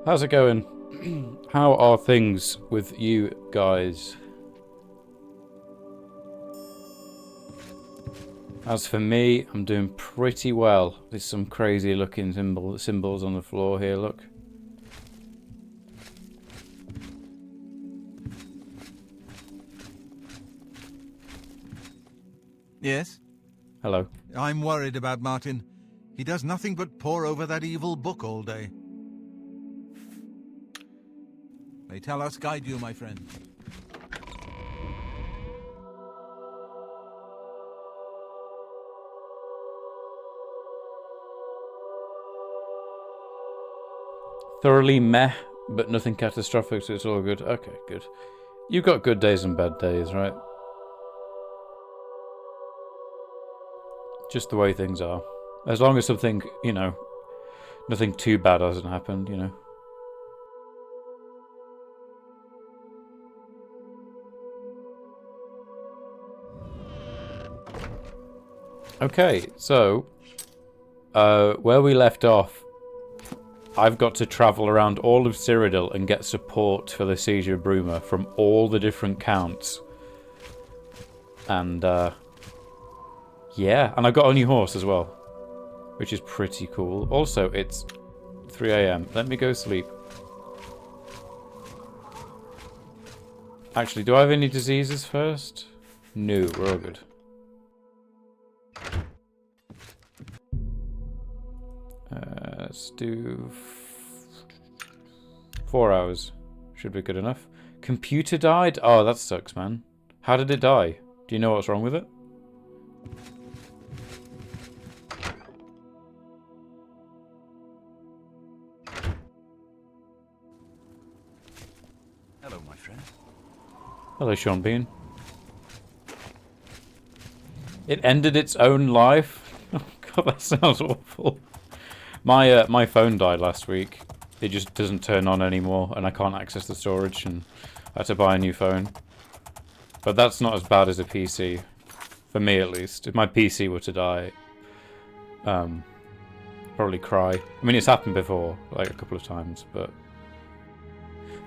How's it going? How are things with you guys? As for me, I'm doing pretty well. There's some crazy looking symbols on the floor here, look. Yes? Hello. I'm worried about Martin. He does nothing but pore over that evil book all day. May Talos guide you, my friend. Thoroughly meh, but nothing catastrophic, so it's all good. Okay, good. You've got good days and bad days, right? Just the way things are. As long as something, you know, nothing too bad hasn't happened, you know. Okay, so where we left off, I've got to travel around all of Cyrodiil and get support for the Siege of Bruma from all the different counts. And yeah, and I've got a new horse as well, which is pretty cool. Also, it's 3 AM. Let me go sleep. Actually, do I have any diseases first? No, we're all good. Let's do 4 hours. Should be good enough. Computer died? Oh, that sucks, man. How did it die? Do you know what's wrong with it? Hello, my friend. Hello, Sean Bean. It ended its own life? Oh god, that sounds awful. My phone died last week. It just doesn't turn on anymore, and I can't access the storage, and I had to buy a new phone. But that's not as bad as a PC. For me, at least. If my PC were to die, probably cry. I mean, it's happened before, like a couple of times, but...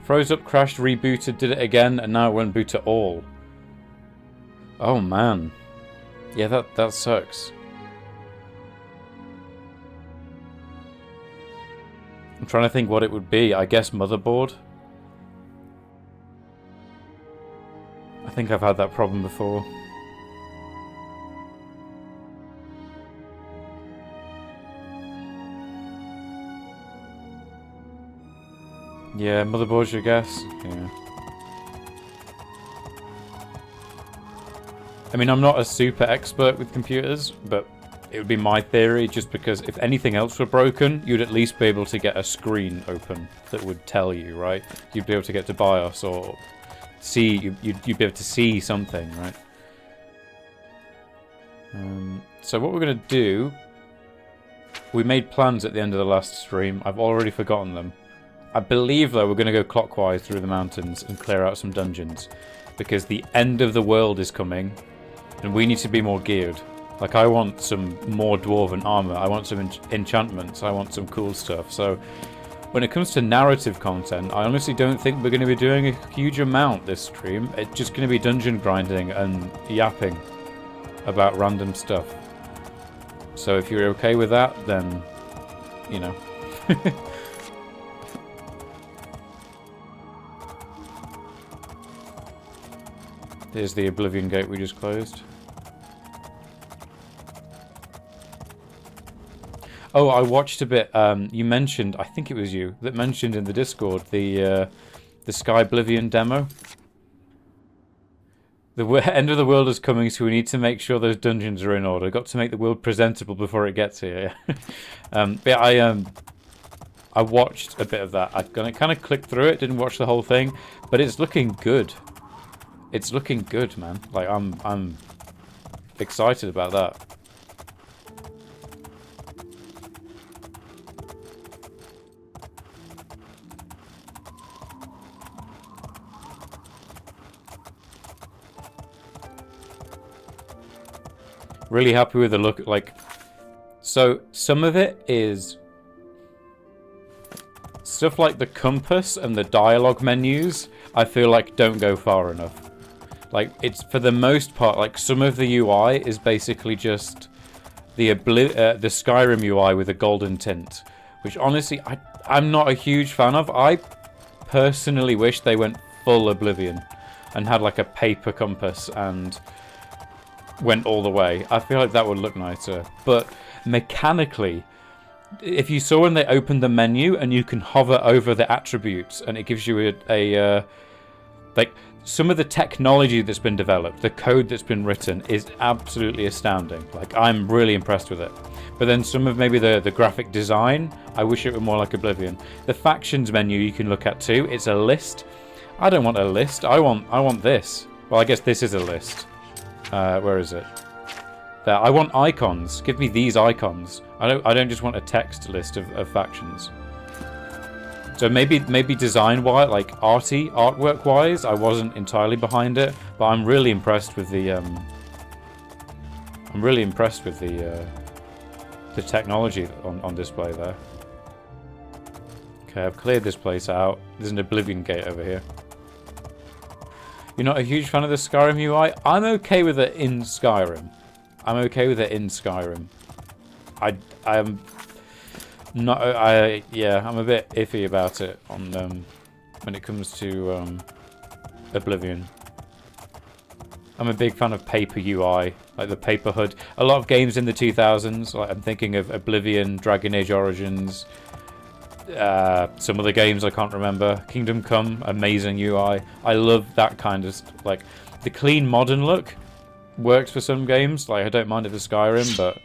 Froze up, crashed, rebooted, did it again, and now it won't boot at all. Oh, man. Yeah, that sucks. I'm trying to think what it would be. I guess motherboard? I think I've had that problem before. Yeah, motherboard's your guess. Yeah. I mean, I'm not a super expert with computers, but it would be my theory, just because if anything else were broken, you'd at least be able to get a screen open that would tell you, right? You'd be able to get to BIOS or see, you'd be able to see something, right? So what we're going to do, we made plans at the end of the last stream. I've already forgotten them. I believe, though, we're going to go clockwise through the mountains and clear out some dungeons, because the end of the world is coming, and we need to be more geared. Like, I want some more dwarven armor, I want some enchantments, I want some cool stuff. So, when it comes to narrative content, I honestly don't think we're going to be doing a huge amount this stream. It's just going to be dungeon grinding and yapping about random stuff. So if you're okay with that, then, you know. Here's the Oblivion gate we just closed. Oh, I watched a bit. You mentioned, I think it was you that mentioned in the Discord the Sky Oblivion demo. The end of the world is coming, so we need to make sure those dungeons are in order. Got to make the world presentable before it gets here. But yeah, I watched a bit of that. I kind of clicked through it, didn't watch the whole thing, but it's looking good. It's looking good, man. Like, I'm excited about that. Really happy with the look. Like, so some of it is stuff like the compass and the dialogue menus, I feel like don't go far enough. Like, it's, for the most part, like, some of the UI is basically just the Skyrim UI with a golden tint, which honestly, I'm not a huge fan of. I personally wish they went full Oblivion and had like a paper compass and went all the way. I feel like that would look nicer. But mechanically, if you saw when they opened the menu and you can hover over the attributes and it gives you a like, some of the technology that's been developed, the code that's been written is absolutely astounding. Like, I'm really impressed with it. But then some of maybe the graphic design, I wish it were more like Oblivion. The factions menu you can look at too. It's a list. I don't want a list. I want this. Well, I guess this is a list. Where is it? There. I want icons. Give me these icons. I don't just want a text list of factions. So maybe design-wise, like artwork-wise, I wasn't entirely behind it, but I'm really impressed with the the technology on display there. Okay, I've cleared this place out. There's an Oblivion gate over here. You're not a huge fan of the Skyrim UI? I'm okay with it in Skyrim. I'm okay with it in Skyrim. I'm not. I'm a bit iffy about it on when it comes to Oblivion. I'm a big fan of paper UI, like the paper HUD. A lot of games in the 2000s, like I'm thinking of Oblivion, Dragon Age Origins, some of the games I can't remember. Kingdom Come, amazing UI. I love that kind of, like, the clean modern look works for some games. Like, I don't mind it for Skyrim, but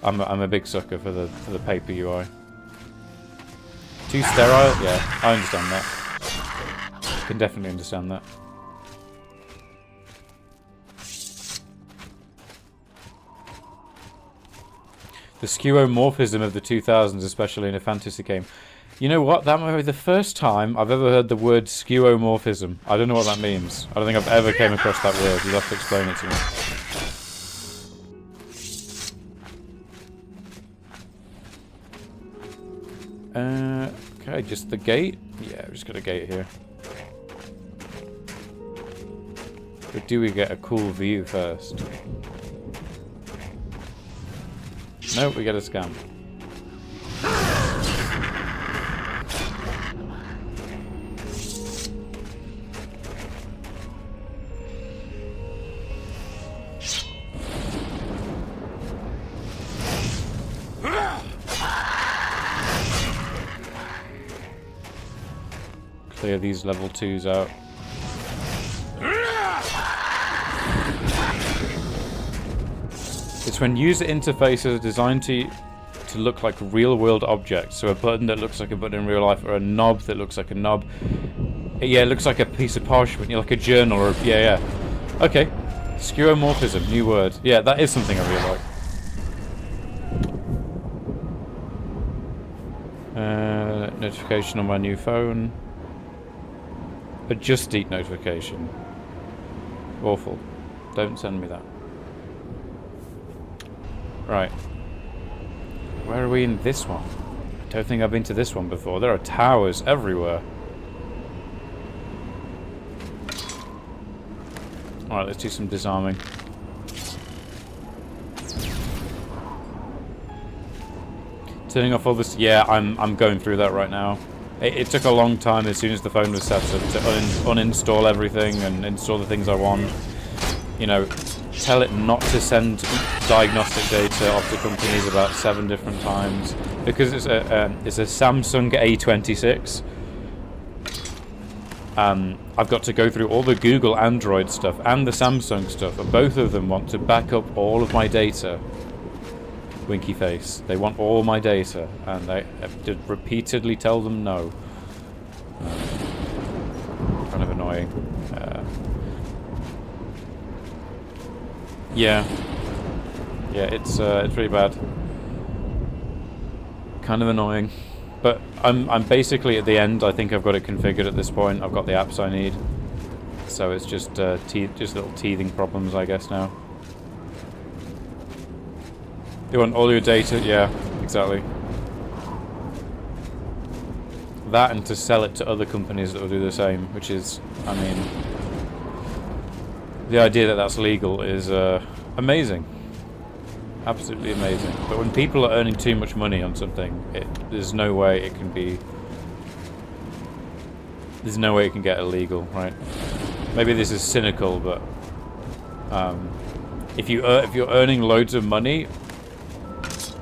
I'm a big sucker for the paper UI. Too sterile? Yeah, I understand that. Can definitely understand that. The skeuomorphism of the 2000s, especially in a fantasy game. You know what? That might be the first time I've ever heard the word skeuomorphism. I don't know what that means. I don't think I've ever came across that word. You'll have to explain it to me. Okay, just the gate? Yeah, we've just got a gate here. But do we get a cool view first? Nope, we get a scam. Clear these level 2s out. It's when user interfaces are designed to look like real-world objects. So a button that looks like a button in real life, or a knob that looks like a knob. Yeah, it looks like a piece of parchment, like a journal, or yeah. Okay, skeuomorphism, new word. Yeah, that is something I really like. Notification on my new phone. A Just Eat notification. Awful. Don't send me that. Right. Where are we in this one? I don't think I've been to this one before. There are towers everywhere. Alright, let's do some disarming. Turning off all this... Yeah, I'm going through that right now. It took a long time as soon as the phone was set up to uninstall everything and install the things I want. You know, tell it not to send diagnostic data off to companies about 7 different times because it's a Samsung A26. I've got to go through all the Google Android stuff and the Samsung stuff, and both of them want to back up all of my data. Winky face. They want all my data, and I have to repeatedly tell them no. Kind of annoying. Yeah, it's really bad. Kind of annoying, but I'm basically at the end. I think I've got it configured at this point. I've got the apps I need, so it's just little teething problems, I guess now. You want all your data? Yeah, exactly. that and to sell it to other companies that will do the same, which is, I mean, the idea that that's legal is amazing. Absolutely amazing. But when people are earning too much money on something, there's no way it can be... There's no way it can get illegal, right? Maybe this is cynical, but if you're earning loads of money,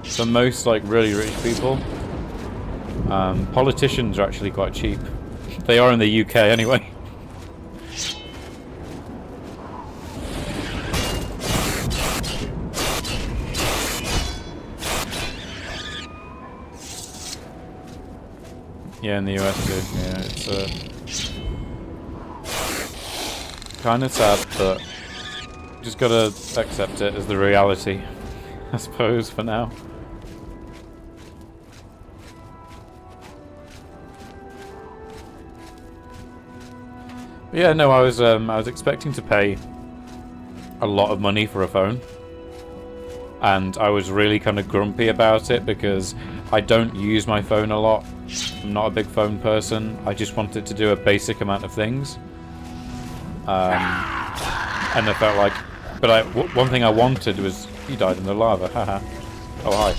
for most like really rich people, politicians are actually quite cheap. They are in the UK anyway. Yeah, in the US too. Yeah, it's kind of sad, but just gotta accept it as the reality, I suppose, for now. But yeah, no, I was expecting to pay a lot of money for a phone, and I was really kind of grumpy about it because I don't use my phone a lot. I'm not a big phone person. I just wanted to do a basic amount of things. And I felt like... But one thing I wanted was... You died in the lava, haha. Oh, hi.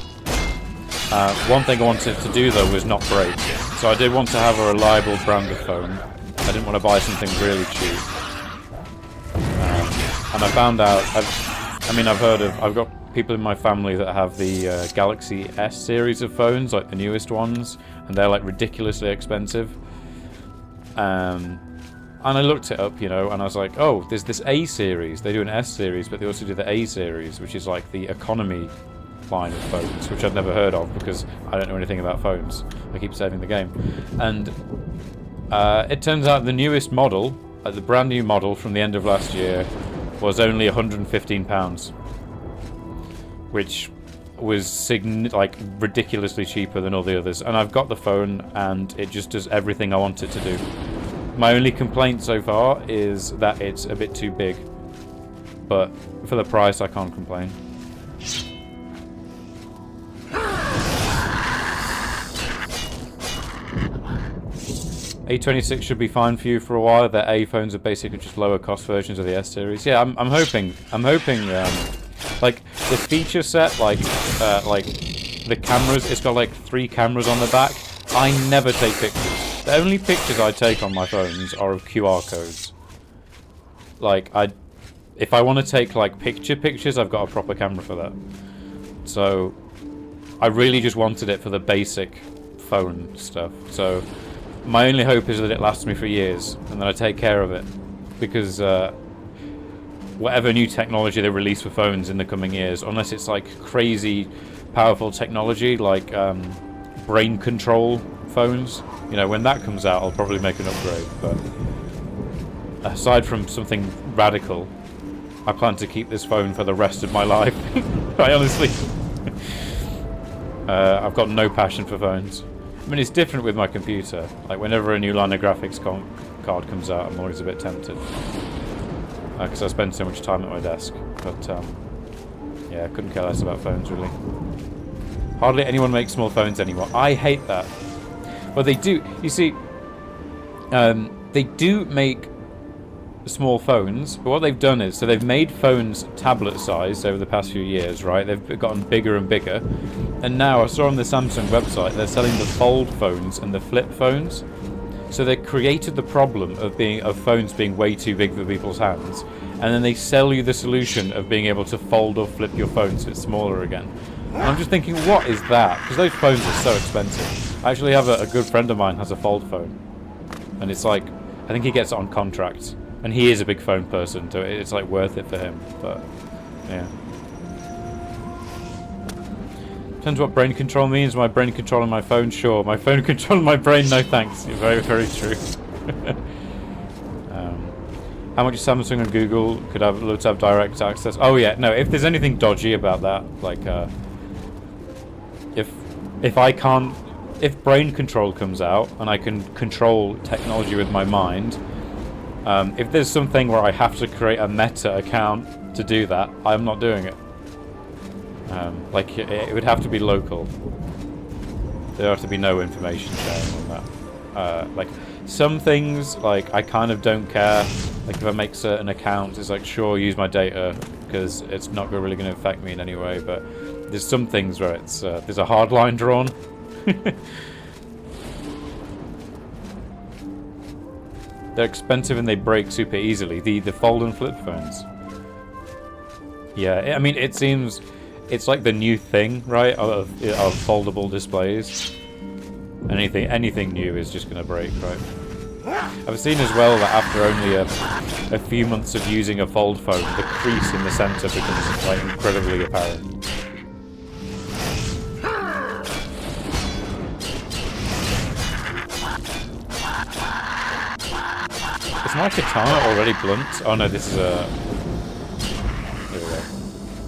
One thing I wanted to do, though, was not break. So I did want to have a reliable brand of phone. I didn't want to buy something really cheap. And I found out... I've got people in my family that have the Galaxy S series of phones, like the newest ones, and they're like ridiculously expensive. And I looked it up, you know, and I was like, oh, there's this A series. They do an S series, but they also do the A series, which is like the economy line of phones, which I'd never heard of because I don't know anything about phones. I keep saving the game. And it turns out the newest model, the brand new model from the end of last year, was only £115. Which was ridiculously cheaper than all the others. And I've got the phone and it just does everything I want it to do. My only complaint so far is that it's a bit too big. But for the price, I can't complain. A26 should be fine for you for a while. The A phones are basically just lower cost versions of the S series. Yeah, I'm hoping. Like the feature set, like the cameras. It's got like 3 cameras on the back. I never take pictures. The only pictures I take on my phones are of QR codes. Like if I want to take like pictures, I've got a proper camera for that. So I really just wanted it for the basic phone stuff. So my only hope is that it lasts me for years and that I take care of it, because whatever new technology they release for phones in the coming years, unless it's like crazy powerful technology like brain control phones, you know, when that comes out I'll probably make an upgrade. But aside from something radical, I plan to keep this phone for the rest of my life. I honestly I've got no passion for phones. I mean, it's different with my computer. Like whenever a new line of graphics card comes out, I'm always a bit tempted. Because I spend so much time at my desk. But, yeah, I couldn't care less about phones, really. Hardly anyone makes small phones anymore. I hate that. Well, they do. You see, they do make small phones, but what they've done is, so they've made phones tablet-sized over the past few years, right? They've gotten bigger and bigger. And now, I saw on the Samsung website, they're selling the fold phones and the flip phones. So they created the problem of phones being way too big for people's hands, and then they sell you the solution of being able to fold or flip your phone so it's smaller again. And I'm just thinking, what is that? Because those phones are so expensive. I actually have a good friend of mine has a fold phone, and it's like, I think he gets it on contract, and he is a big phone person, so it's like worth it for him. But yeah. Depends what brain control means. My brain controlling my phone, sure. My phone controlling my brain, no thanks. Very, very true. How much Samsung and Google could have look to have direct access? Oh yeah, no. If there's anything dodgy about that, like if brain control comes out and I can control technology with my mind, if there's something where I have to create a Meta account to do that, I'm not doing it. Like it would have to be local. There have to be no information sharing on that. Like, some things, like, I kind of don't care. Like, if I make certain accounts, it's like, sure, use my data, because it's not really going to affect me in any way, but there's some things where it's, there's a hard line drawn. They're expensive and they break super easily. The fold and flip phones. Yeah, I mean, it seems it's like the new thing, right, of foldable displays. Anything new is just going to break, right? I've seen as well that after only a few months of using a fold phone, the crease in the center becomes like incredibly apparent. Is my katana already blunt? Oh no, this is a... Here we go.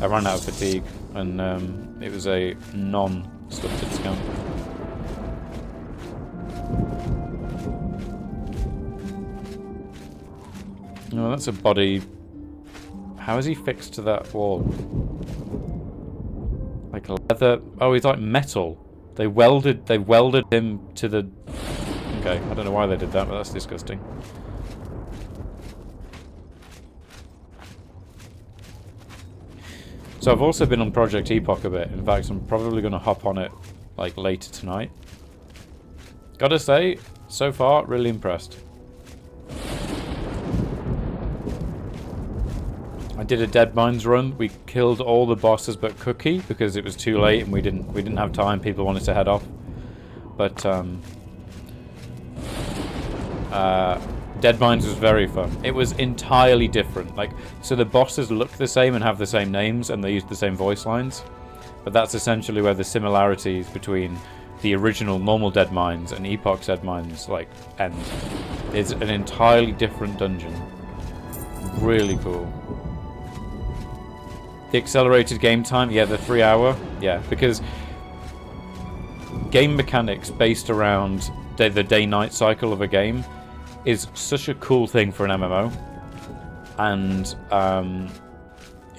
I ran out of fatigue, and it was a non-stunted scamp. No, that's a body. How is he fixed to that wall? Like leather. Oh, he's like metal. They welded him to the... Okay, I don't know why they did that, but that's disgusting. So I've also been on Project Epoch a bit. In fact, I'm probably going to hop on it like later tonight. Gotta say, so far, really impressed. I did a Dead Mines run. We killed all the bosses but Cookie because it was too late and we didn't have time. People wanted to head off. But Dead Mines was very fun. It was entirely different. Like, so the bosses look the same and have the same names and they use the same voice lines. But that's essentially where the similarities between the original normal Dead Mines and Epoch Dead Mines like end. It's an entirely different dungeon. Really cool. The accelerated game time, yeah, the 3 hour, yeah, because game mechanics based around the day-night cycle of a game is such a cool thing for an MMO, and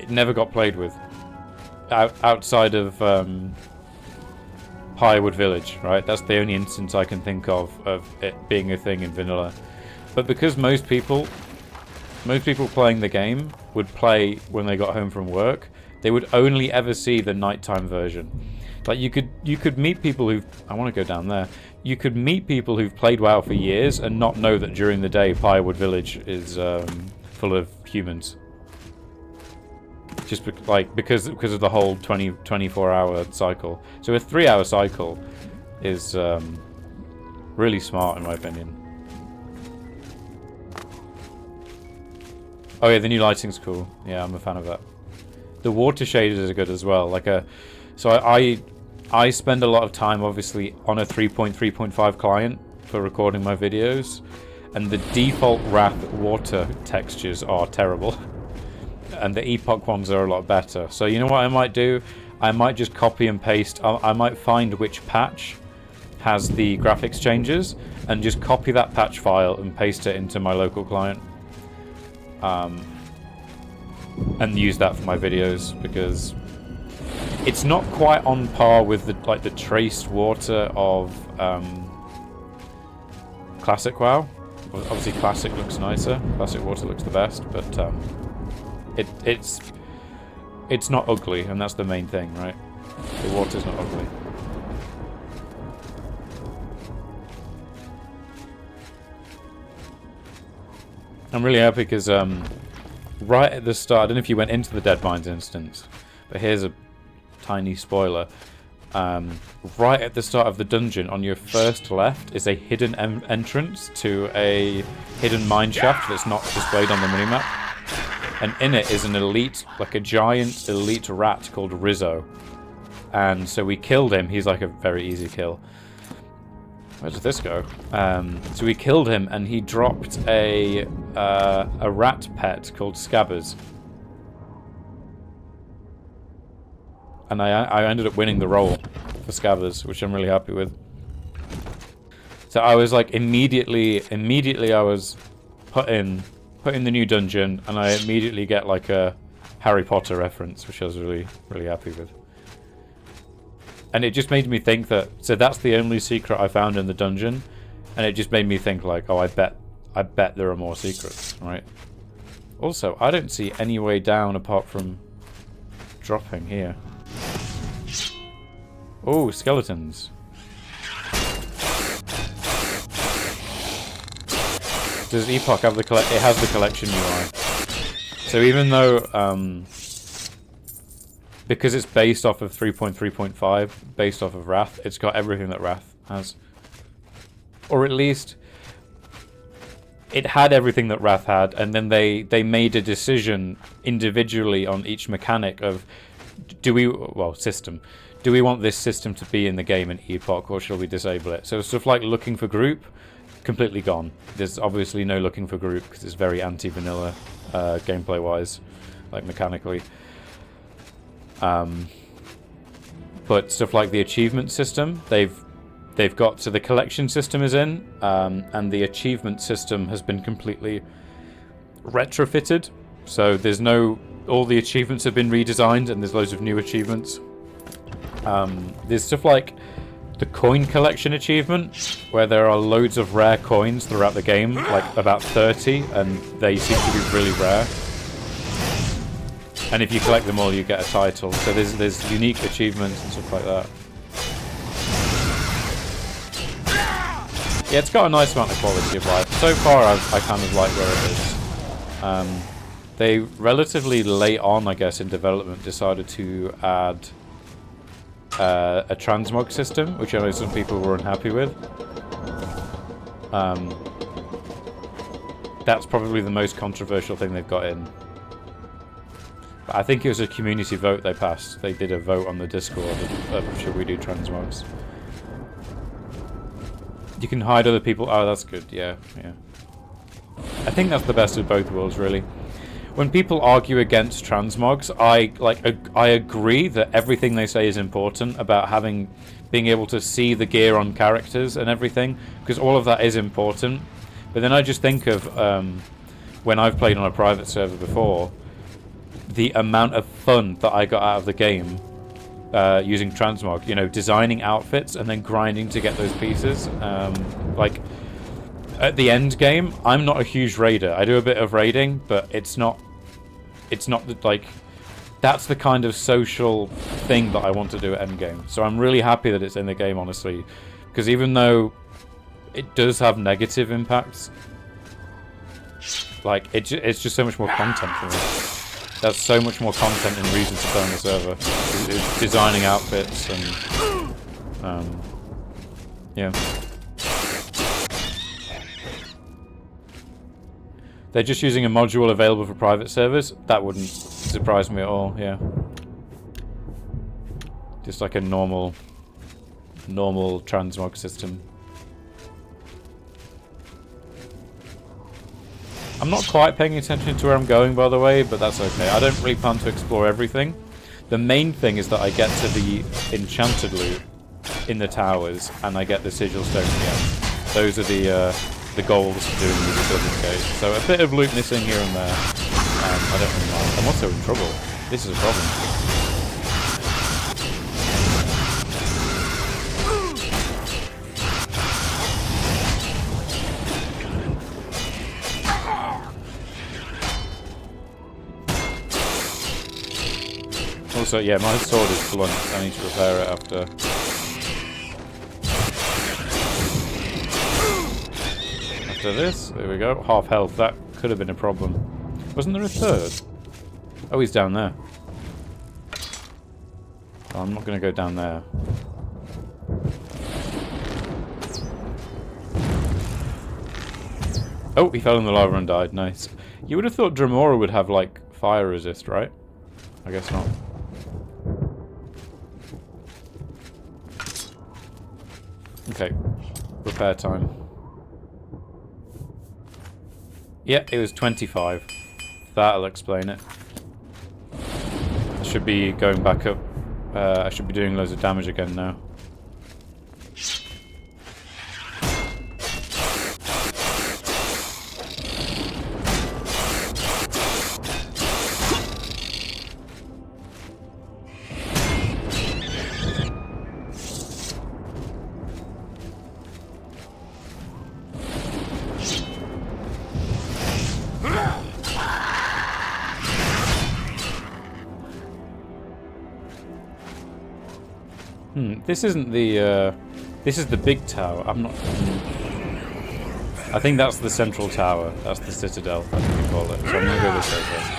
it never got played with outside of Pirewood Village, right? That's the only instance I can think of it being a thing in vanilla. But because most people playing the game would play when they got home from work, they would only ever see the nighttime version. Like, you could meet people who've... I want to go down there. You could meet people who've played WoW for years and not know that during the day Pirewood Village is full of humans. Just because of the whole 24-hour cycle. So a 3-hour cycle is really smart in my opinion. Oh yeah, the new lighting's cool. Yeah, I'm a fan of that. The water shaders are good as well. So I spend a lot of time obviously on a 3.3.5 client for recording my videos, and the default Wrath water textures are terrible, and the Epoch ones are a lot better. So you know what I might do? I might just copy and paste. I might find which patch has the graphics changes and just copy that patch file and paste it into my local client. And use that for my videos, because it's not quite on par with the traced water of Classic WoW. Obviously Classic looks nicer, Classic water looks the best, but it's not ugly, and that's the main thing, right? The water's not ugly. I'm really happy because right at the start, I don't know if you went into the Dead Mines instance, but here's a tiny spoiler. Right at the start of the dungeon, on your first left, is a hidden entrance to a hidden mine shaft that's not displayed on the minimap. And in it is an elite, like a giant elite rat called Rizzo. And so we killed him. He's like a very easy kill. Where does this go? So we killed him, and he dropped a rat pet called Scabbers. And I ended up winning the role for Scabbers, which I'm really happy with. So I was like immediately I was put in the new dungeon, and I immediately get like a Harry Potter reference, which I was really happy with. And it just made me think that, so that's the only secret I found in the dungeon, And it just made me think like, oh, I bet there are more secrets, right? Also, I don't see any way down apart from dropping here. Oh, skeletons. Does Epoch have the it has the collection UI. So even though because it's based off of 3.3.5, based off of Wrath, it's got everything that Wrath has. Or at least it had everything that Wrath had, and then they made a decision individually on each mechanic of system. Do we want this system to be in the game in Epoch, or shall we disable it? So stuff like looking for group, completely gone. There's obviously no looking for group because it's very anti-vanilla gameplay wise, like mechanically. But stuff like the achievement system, they've got, so the collection system is in, and the achievement system has been completely retrofitted. So there's all the achievements have been redesigned, and there's loads of new achievements. There's stuff like the coin collection achievement, where there are loads of rare coins throughout the game, like about 30, and they seem to be really rare. And if you collect them all, you get a title. So there's unique achievements and stuff like that. Yeah, it's got a nice amount of quality of life. So far, I kind of like where it is. They relatively late on, I guess, in development, decided to add a transmog system, which I know some people were unhappy with. That's probably the most controversial thing they've got in. But I think it was a community vote they passed. They did a vote on the Discord of should we do transmogs. You can hide other people. Oh, that's good. Yeah. I think that's the best of both worlds, really. When people argue against transmogs, I agree that everything they say is important about being able to see the gear on characters and everything, because all of that is important. But then I just think of when I've played on a private server before, the amount of fun that I got out of the game using transmog, designing outfits and then grinding to get those pieces. Like at the end game, I'm not a huge raider. I do a bit of raiding, but it's not like that's the kind of social thing that I want to do at end game. So I'm really happy that it's in the game, honestly, because even though it does have negative impacts, like it's just so much more content for me. That's so much more content and reason to play on the server. It's designing outfits and yeah. They're just using a module available for private servers. That wouldn't surprise me at all. Yeah, just like a normal transmog system. I'm not quite paying attention to where I'm going, by the way, but that's okay. I don't really plan to explore everything. The main thing is that I get to the enchanted loot in the towers, and I get the sigil stone again. Those are the goals of doing the Southern Gate. So a bit of loot missing here and there. I don't really mind. I'm also in trouble. This is a problem. Also, yeah, my sword is blunt. I need to repair it after. After this, there we go. Half health. That could have been a problem. Wasn't there a third? Oh, he's down there. Oh, I'm not going to go down there. Oh, he fell in the lava and died. Nice. You would have thought Dremora would have, like, fire resist, right? I guess not. Okay. Repair time. Yeah, it was 25. That'll explain it. I should be going back up. I should be doing loads of damage again now. This isn't the, this is the big tower. I'm not... I think that's the central tower. That's the Citadel, that's what we call it. So I'm gonna go this way first.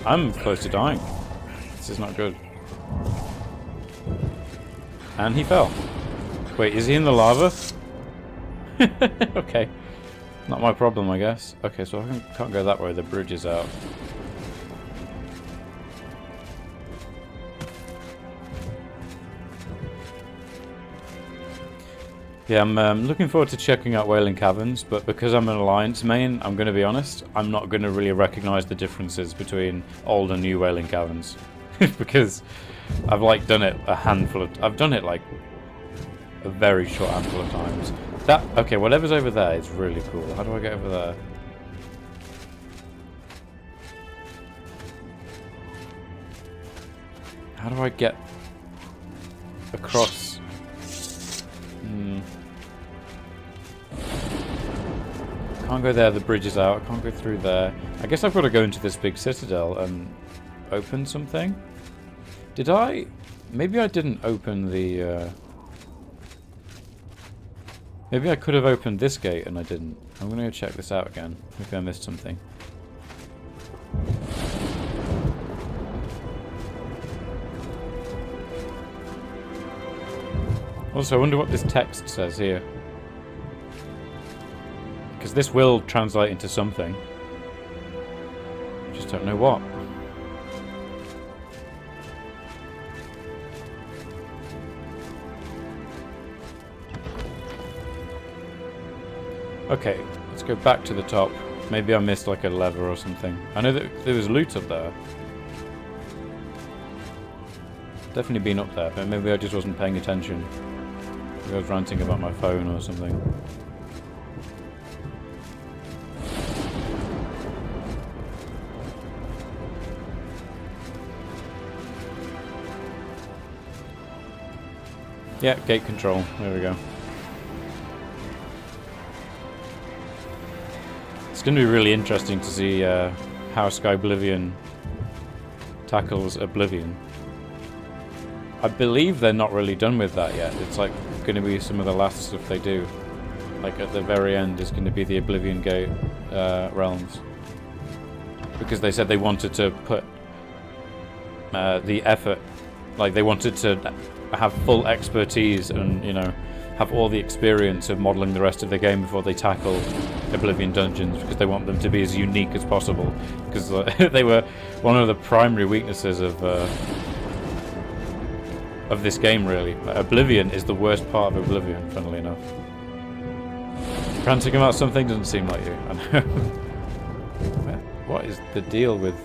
I'm close to dying. This is not good. And he fell. Wait, is he in the lava? Okay. Not my problem, I guess. Okay, so I can't go that way. The bridge is out. Yeah, I'm looking forward to checking out Wailing Caverns, but because I'm an Alliance main, I'm going to be honest, I'm not going to really recognise the differences between old and new Wailing Caverns. Because I've like done it a handful of... I've done it like a very short handful of times. That... Okay, whatever's over there is really cool. How do I get over there? How do I get across? Can't go there, the bridge is out. I can't go through there. I guess I've got to go into this big citadel and open something. Did I? Maybe I didn't open the... Maybe I could have opened this gate and I didn't. I'm going to go check this out again. Maybe I missed something. Also, I wonder what this text says here. Because this will translate into something. I just don't know what. Okay, let's go back to the top. Maybe I missed like a lever or something. I know that there was loot up there. Definitely been up there, but maybe I just wasn't paying attention. Maybe I was ranting about my phone or something. Yeah, gate control. There we go. It's going to be really interesting to see how Oblivion tackles Oblivion. I believe they're not really done with that yet. It's like going to be some of the last stuff they do. Like at the very end is going to be the Oblivion Gate realms. Because they said they wanted to put the effort, like they wanted to have full expertise and, you know, have all the experience of modelling the rest of the game before they tackle Oblivion dungeons, because they want them to be as unique as possible, because they were one of the primary weaknesses of this game, really. Oblivion is the worst part of Oblivion, funnily enough. Ranting about something doesn't seem like you, I know. What is the deal with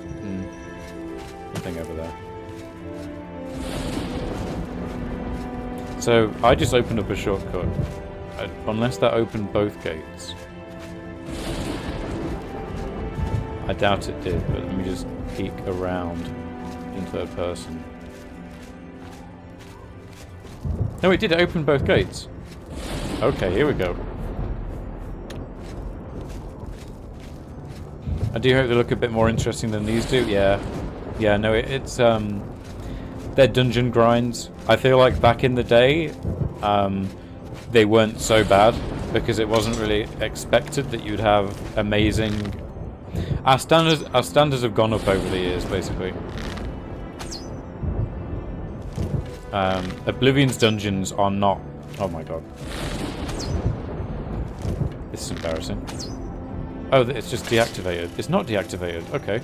nothing over there? So, I just opened up a shortcut. Unless that opened both gates. I doubt it did, but let me just peek around in third person. No, it did open both gates. Okay, here we go. I do hope they look a bit more interesting than these do. Yeah. Yeah, no, it's they're dungeon grinds. I feel like back in the day, they weren't so bad because it wasn't really expected that you'd have amazing. Our standards have gone up over the years, basically. Oblivion's dungeons are not. Oh my god, this is embarrassing. Oh, it's just deactivated. It's not deactivated. Okay.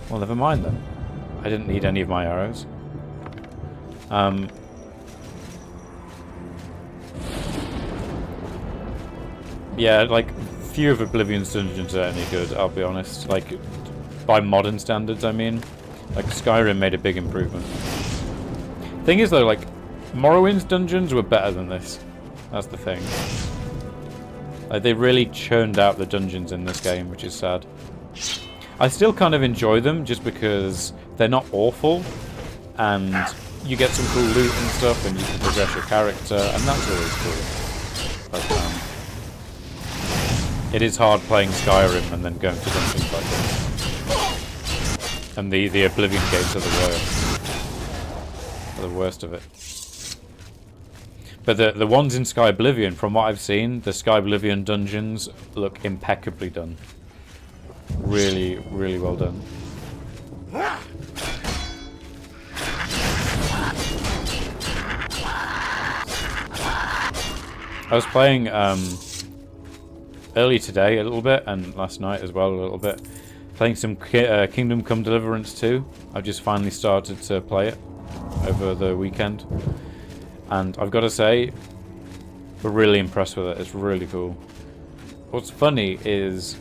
Well, never mind then. I didn't need any of my arrows. Yeah, like, few of Oblivion's dungeons are any good, I'll be honest. Like, by modern standards, I mean. Like, Skyrim made a big improvement. Thing is, though, like, Morrowind's dungeons were better than this. That's the thing. Like, they really churned out the dungeons in this game, which is sad. I still kind of enjoy them, just because they're not awful, and you get some cool loot and stuff, and you can progress your character, and that's always cool. But, It is hard playing Skyrim and then going to things like this. And the Oblivion games are the worst. Are the worst of it. But the ones in Sky Oblivion, from what I've seen, the Sky Oblivion dungeons look impeccably done. Really, really well done. I was playing early today a little bit, and last night as well a little bit. Playing some Kingdom Come Deliverance 2. I've just finally started to play it over the weekend. And I've got to say, we're really impressed with it. It's really cool. What's funny is,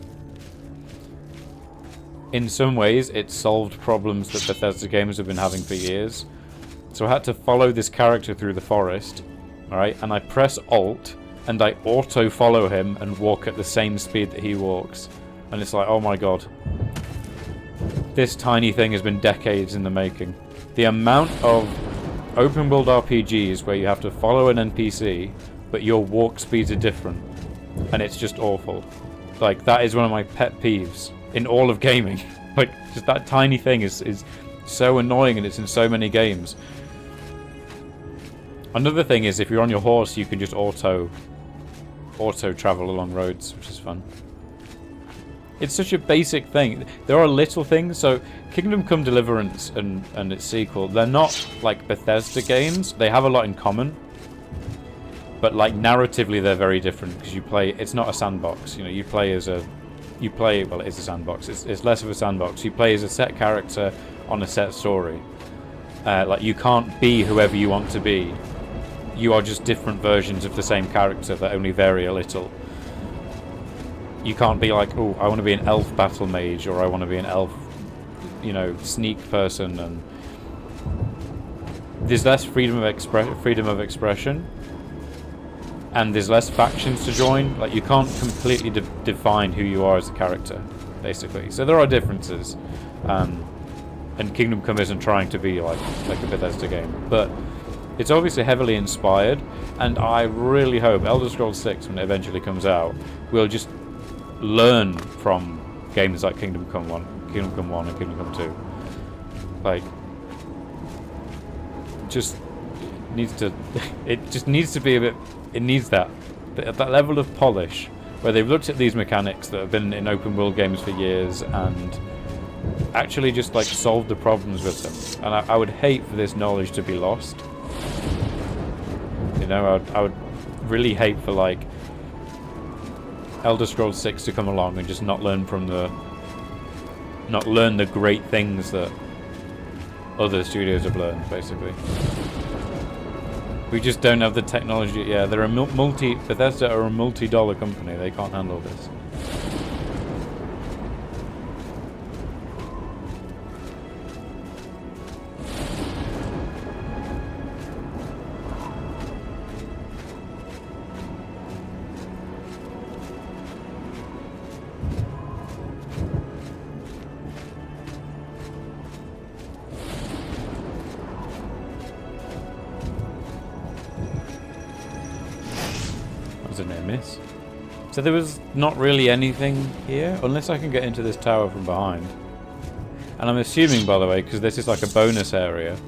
in some ways, it solved problems that Bethesda games have been having for years. So I had to follow this character through the forest, alright? And I press Alt, and I auto-follow him and walk at the same speed that he walks. And it's like, oh my god. This tiny thing has been decades in the making. The amount of open world RPGs where you have to follow an NPC, but your walk speeds are different. And it's just awful. Like, that is one of my pet peeves in all of gaming. Like, just that tiny thing is so annoying, and it's in so many games. Another thing is, if you're on your horse, you can just auto travel along roads, which is fun. It's such a basic thing. There are little things. So Kingdom Come Deliverance and its sequel, they're not like Bethesda games. They have a lot in common, but like narratively they're very different, because you play, it's not a sandbox. You know, you play, well, it is a sandbox. It's less of a sandbox. You play as a set character on a set story. Like, you can't be whoever you want to be. You are just different versions of the same character that only vary a little. You can't be like, oh, I want to be an elf battle mage, or I want to be an elf, you know, sneak person. And there's less freedom of expression, and there's less factions to join. Like, you can't completely define who you are as a character, basically. So there are differences, and Kingdom Come isn't trying to be like a Bethesda game, but it's obviously heavily inspired. And I really hope Elder Scrolls 6, when it eventually comes out, will just learn from games like Kingdom Come 1 and Kingdom Come 2. Like, just needs to it just needs to be a bit, it needs that level of polish where they've looked at these mechanics that have been in open world games for years and actually just like solved the problems with them. And I would hate for this knowledge to be lost. You know, I would really hate for like Elder Scrolls 6 to come along and just not learn the great things that other studios have learned, basically. We just don't have the technology. Yeah, they're a Bethesda are a multi-dollar company. They can't handle this. A near miss. So there was not really anything here, unless I can get into this tower from behind. And I'm assuming, by the way, because this is like a bonus area,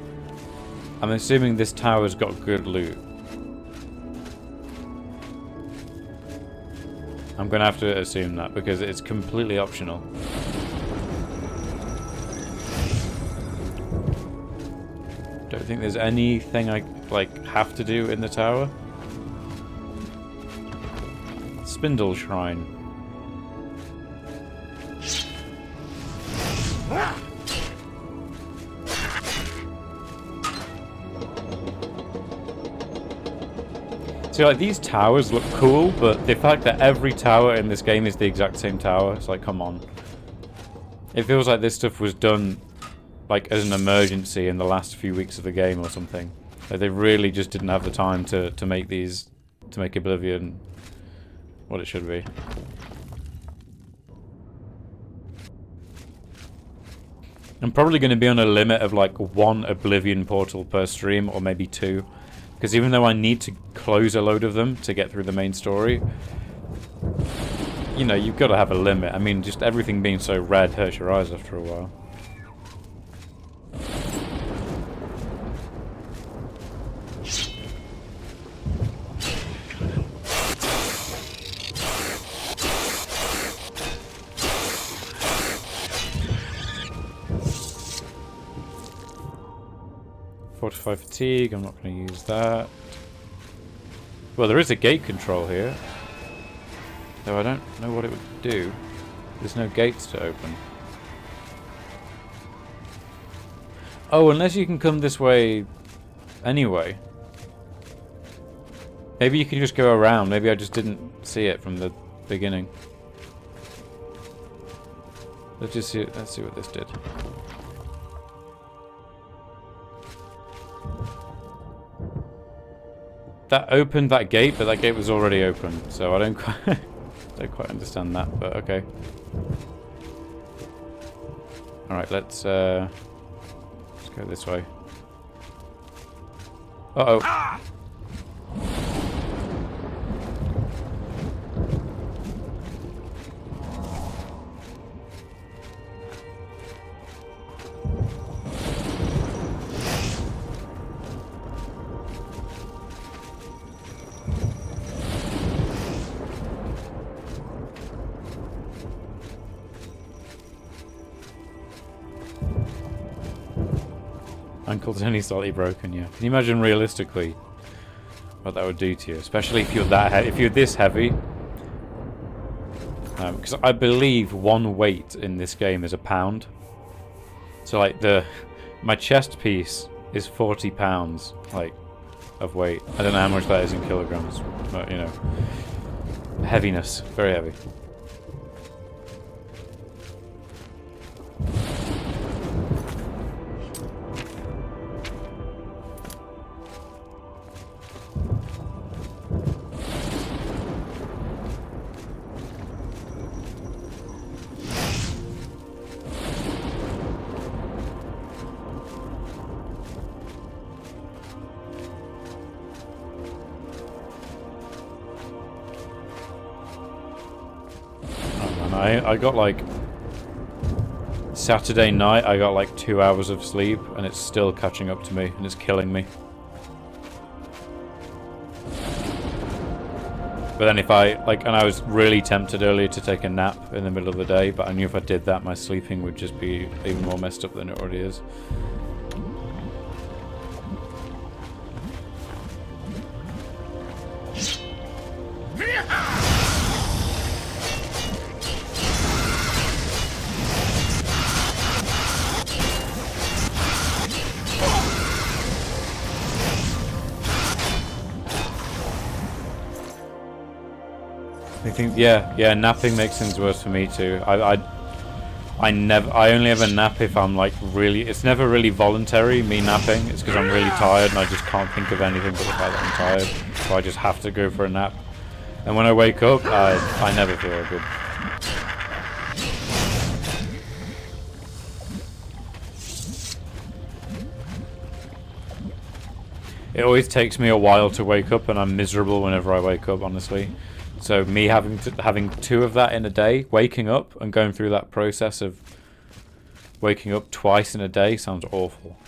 I'm assuming this tower's got good loot. I'm gonna have to assume that, because it's completely optional. Don't think there's anything I like have to do in the tower. Spindle Shrine. See, like, these towers look cool, but the fact that every tower in this game is the exact same tower, it's like, come on. It feels like this stuff was done like as an emergency in the last few weeks of the game or something. Like, they really just didn't have the time to make Oblivion what it should be. I'm probably going to be on a limit of like 1 Oblivion portal per stream, or maybe 2. Because even though I need to close a load of them to get through the main story, you know, you've got to have a limit. I mean, just everything being so red hurts your eyes after a while. Fortify fatigue, I'm not going to use that. Well, there is a gate control here. Though I don't know what it would do. There's no gates to open. Oh, unless you can come this way anyway. Maybe you can just go around. Maybe I just didn't see it from the beginning. Let's see what this did. That opened that gate, but that gate was already open, so I don't quite understand that, but okay. All right, let's go this way. Uh-oh. Ah! Ankle's only slightly broken, yeah. Can you imagine realistically what that would do to you? Especially if you're that if you're this heavy. Because I believe one weight in this game is a pound. So like my chest piece is 40 pounds, like, of weight. I don't know how much that is in kilograms, but you know, heaviness, very heavy. I got like Saturday night, I got like 2 hours of sleep and it's still catching up to me and it's killing me. But then if I and I was really tempted earlier to take a nap in the middle of the day, but I knew if I did that my sleeping would just be even more messed up than it already is. I think yeah, napping makes things worse for me too. I only ever nap if I'm like really. It's never really voluntary, me napping. It's because I'm really tired and I just can't think of anything but the fact that I'm tired. So I just have to go for a nap. And when I wake up, I never feel good. It always takes me a while to wake up, and I'm miserable whenever I wake up, honestly. So me having 2 of that in a day, waking up and going through that process of waking up twice in a day sounds awful.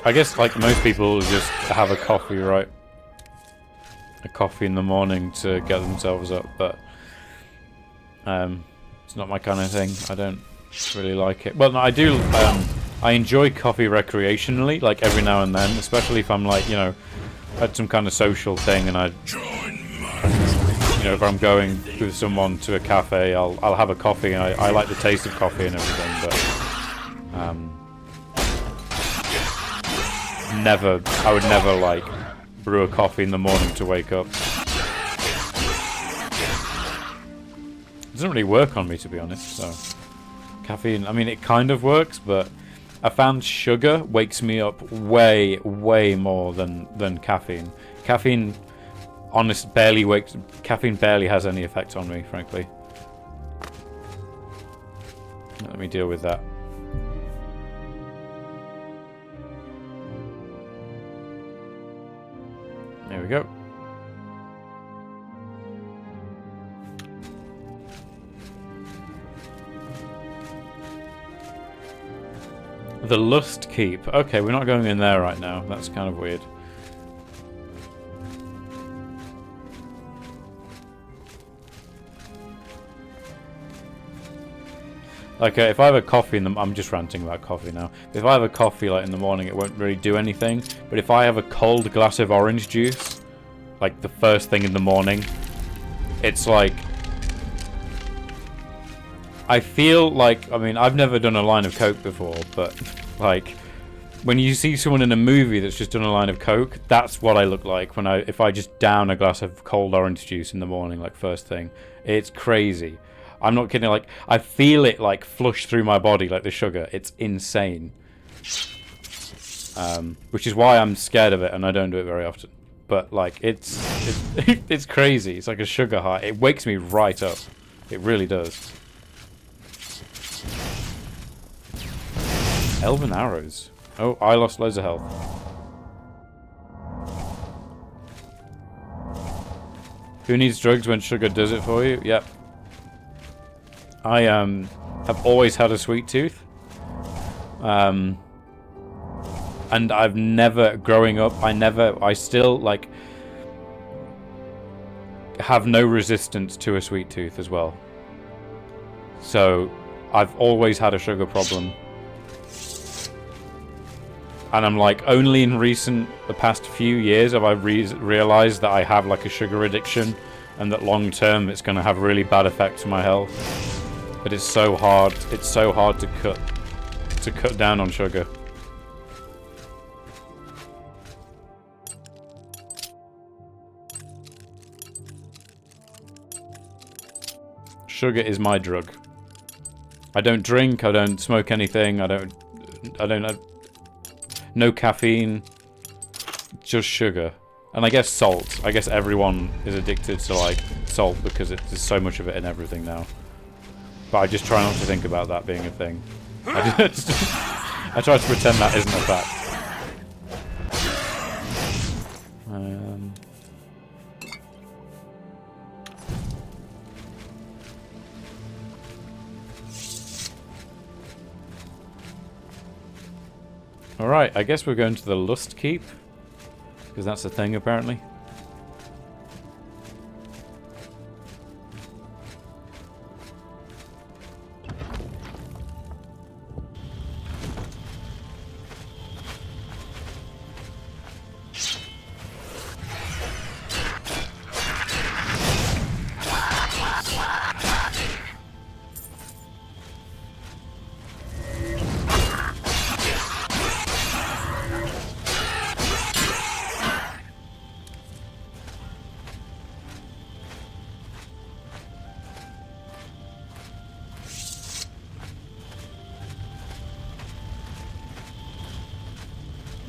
I guess like most people just have a coffee, right? A coffee in the morning to get themselves up, but it's not my kind of thing. I don't really like it. Well, no, I do. I enjoy coffee recreationally, like every now and then, especially if I'm like, you know, at some kind of social thing, and you know, if I'm going with someone to a cafe, I'll have a coffee, and I like the taste of coffee and everything, but I would never like brew a coffee in the morning to wake up. It doesn't really work on me, to be honest, so caffeine, I mean, it kind of works, but I found sugar wakes me up way more than caffeine. Caffeine barely has any effect on me, frankly. Let me deal with that. There we go. The Lust Keep. Okay, we're not going in there right now. That's kind of weird. Like, if I have a coffee in the... I'm just ranting about coffee now. If I have a coffee, like, in the morning, it won't really do anything. But if I have a cold glass of orange juice, like, the first thing in the morning, it's like... I feel like... I mean, I've never done a line of Coke before, but, like... When you see someone in a movie that's just done a line of Coke, that's what I look like when if I just down a glass of cold orange juice in the morning, like, first thing. It's crazy. I'm not kidding, like, I feel it, like, flush through my body, like the sugar. It's insane. Which is why I'm scared of it, and I don't do it very often. But, like, it's it's crazy. It's like a sugar high. It wakes me right up. It really does. Elven arrows. Oh, I lost loads of health. Who needs drugs when sugar does it for you? Yep. I have always had a sweet tooth. And I've never, growing up, I still, like, have no resistance to a sweet tooth as well. So, I've always had a sugar problem. And I'm like, only in the past few years have I realized that I have, like, a sugar addiction. And that long term it's going to have really bad effects on my health. But it's so hard to cut down on sugar. Sugar is my drug. I don't drink, I don't smoke anything, I don't no caffeine, just sugar. And I guess salt. I guess everyone is addicted to, like, salt because there's so much of it in everything now. But I just try not to think about that being a thing. I try to pretend that isn't a fact. Alright, I guess we're going to the Lust Keep. Because that's a thing, apparently.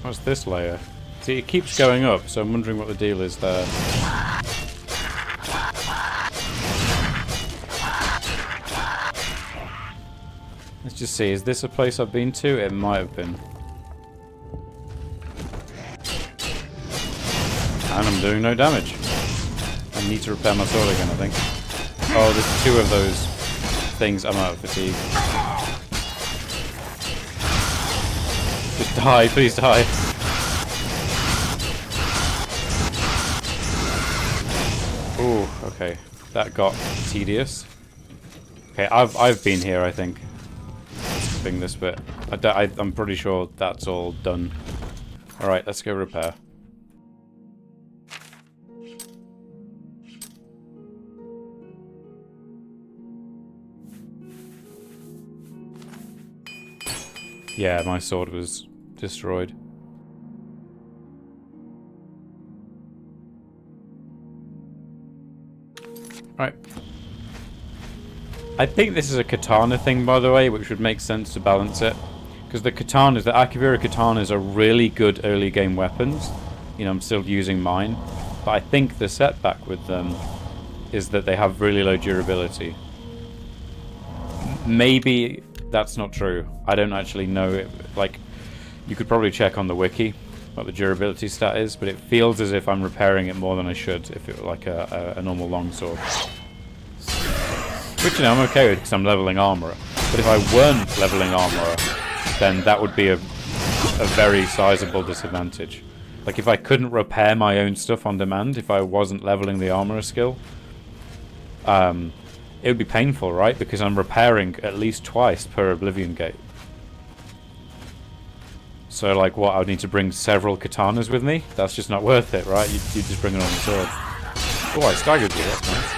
What's this layer? See, it keeps going up, so I'm wondering what the deal is there. Let's just see, is this a place I've been to? It might have been. And I'm doing no damage. I need to repair my sword again, I think. Oh, there's two of those things. I'm out of fatigue. Just die, please die. Ooh, okay. That got tedious. Okay, I've been here, I think. Skipping this bit. I'm pretty sure that's all done. Alright, let's go repair. Yeah, my sword was destroyed. Right. I think this is a katana thing, by the way, which would make sense to balance it. Because the katanas, the Akibira katanas are really good early game weapons. You know, I'm still using mine. But I think the setback with them is that they have really low durability. Maybe that's not true. I don't actually know it. Like, you could probably check on the wiki what the durability stat is, but it feels as if I'm repairing it more than I should if it were like a normal longsword. Which, you know, I'm okay with because I'm leveling armourer. But if I weren't leveling armourer, then that would be a very sizable disadvantage. Like, if I couldn't repair my own stuff on demand, if I wasn't leveling the armourer skill, it would be painful, right? Because I'm repairing at least twice per Oblivion gate. So, like, what? I would need to bring several katanas with me? That's just not worth it, right? You just bring it on the sword. Oh, I staggered you. That's nice.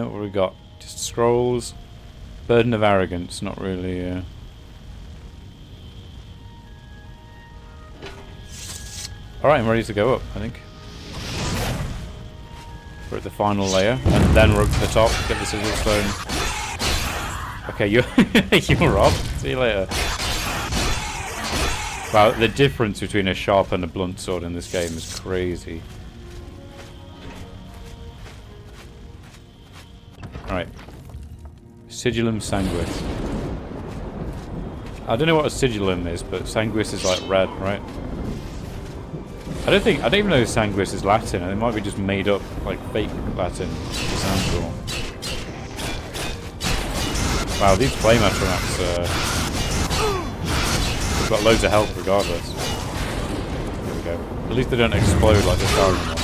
What do we got? Just scrolls. Burden of Arrogance, not really. Alright, I'm ready to go up, I think. We're at the final layer, and then we're up to the top, get the sigil stone. Okay, you're robbed. See you later. Wow, the difference between a sharp and a blunt sword in this game is crazy. Alright. Sigillum Sanguis. I don't know what a sigillum is, but Sanguis is like red, right? I don't even know if Sanguis is Latin. It might be just made up, like fake Latin. It sounds cool. Wow, these flame astronauts, they've got loads of health regardless. There we go. At least they don't explode like the Skyrim ones.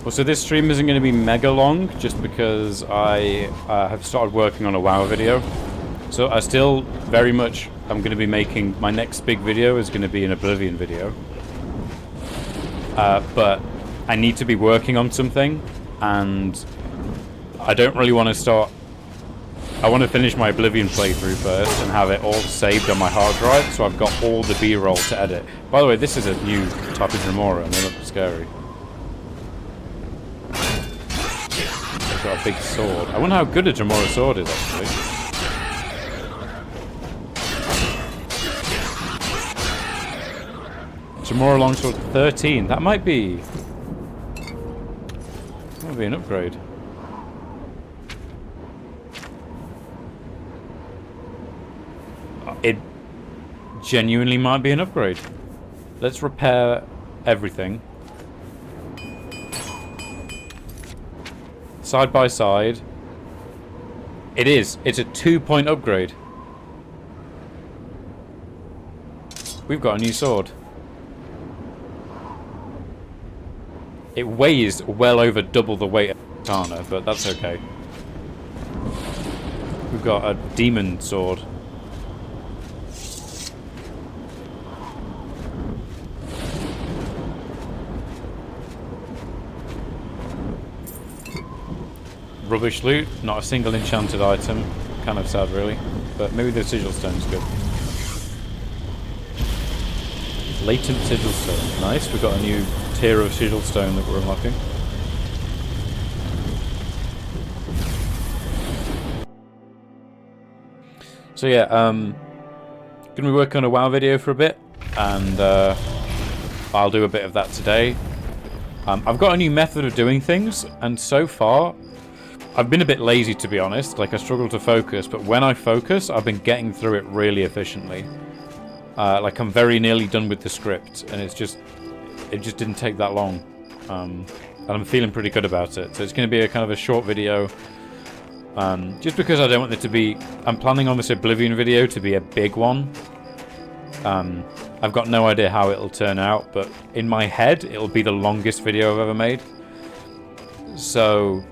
Well, so this stream isn't going to be mega long, just because I have started working on a WoW video. So I still very much, I'm going to be making, my next big video is going to be an Oblivion video. But I need to be working on something, and I don't really want to start, I want to finish my Oblivion playthrough first and have it all saved on my hard drive, so I've got all the B-roll to edit. By the way, this is a new type of Dremora, and they look scary. Got a big sword. I wonder how good a Dremora sword is, actually. Dremora longsword 13. That might be an upgrade. It genuinely might be an upgrade. Let's repair everything. Side by side. It is. It's a 2-point upgrade. We've got a new sword. It weighs well over double the weight of katana, but that's okay. We've got a demon sword. Rubbish loot, not a single enchanted item. Kind of sad, really. But maybe the sigil stone's good. Latent sigil stone. Nice, we've got a new tier of sigil stone that we're unlocking. So yeah, gonna be working on a WoW video for a bit, and I'll do a bit of that today. I've got a new method of doing things, and so far I've been a bit lazy, to be honest. Like, I struggle to focus, but when I focus, I've been getting through it really efficiently. Like, I'm very nearly done with the script, and it just didn't take that long. And I'm feeling pretty good about it. So it's going to be a kind of a short video. Just because I don't want it to be... I'm planning on this Oblivion video to be a big one. I've got no idea how it'll turn out, but in my head, it'll be the longest video I've ever made. So